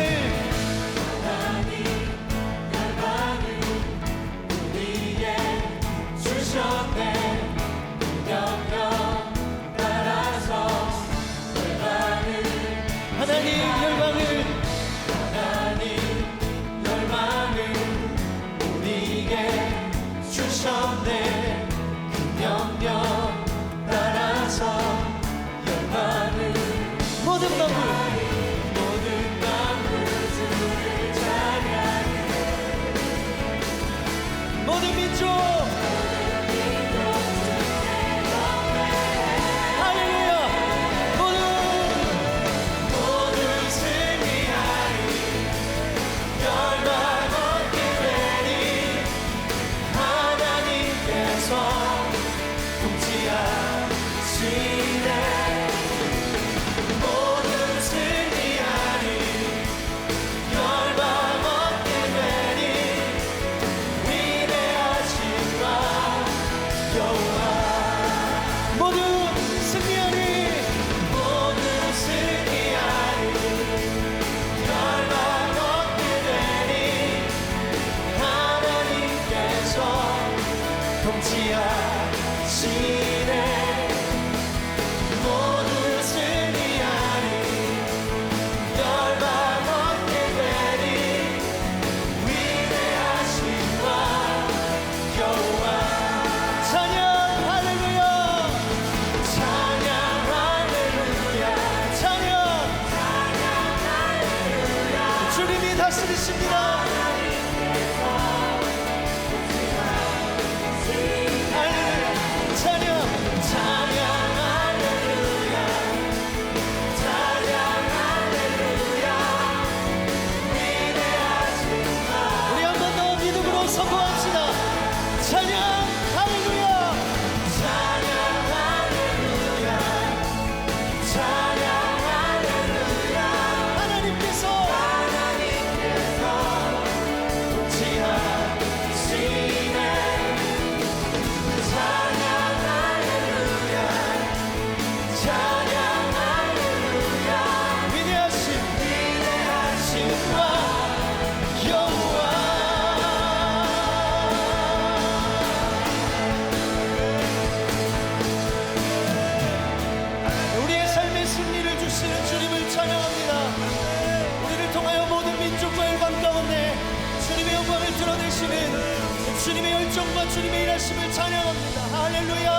주님의 일하심을 찬양합니다. 할렐루야.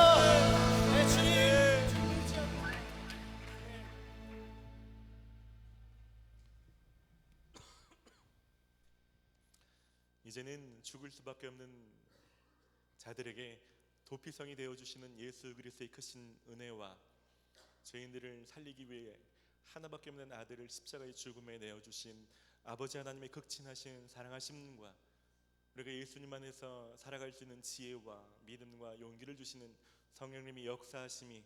네, 주님. 이제는 죽을 수밖에 없는 자들에게 도피성이 되어 주시는 예수 그리스도의 크신 은혜와 죄인들을 살리기 위해 하나밖에 없는 아들을 십자가의 죽음에 내어 주신 아버지 하나님의 극진하신 사랑하심과 우리가 예수님 안에서 살아갈 수 있는 지혜와 믿음과 용기를 주시는 성령님의 역사하심이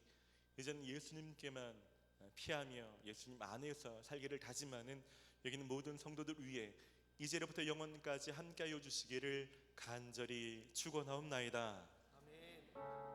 이제는 예수님께만 피하며 예수님 안에서 살기를 다짐하는 여기는 모든 성도들 위해 이제로부터 영원까지 함께하여 주시기를 간절히 축원하옵나이다. 아멘.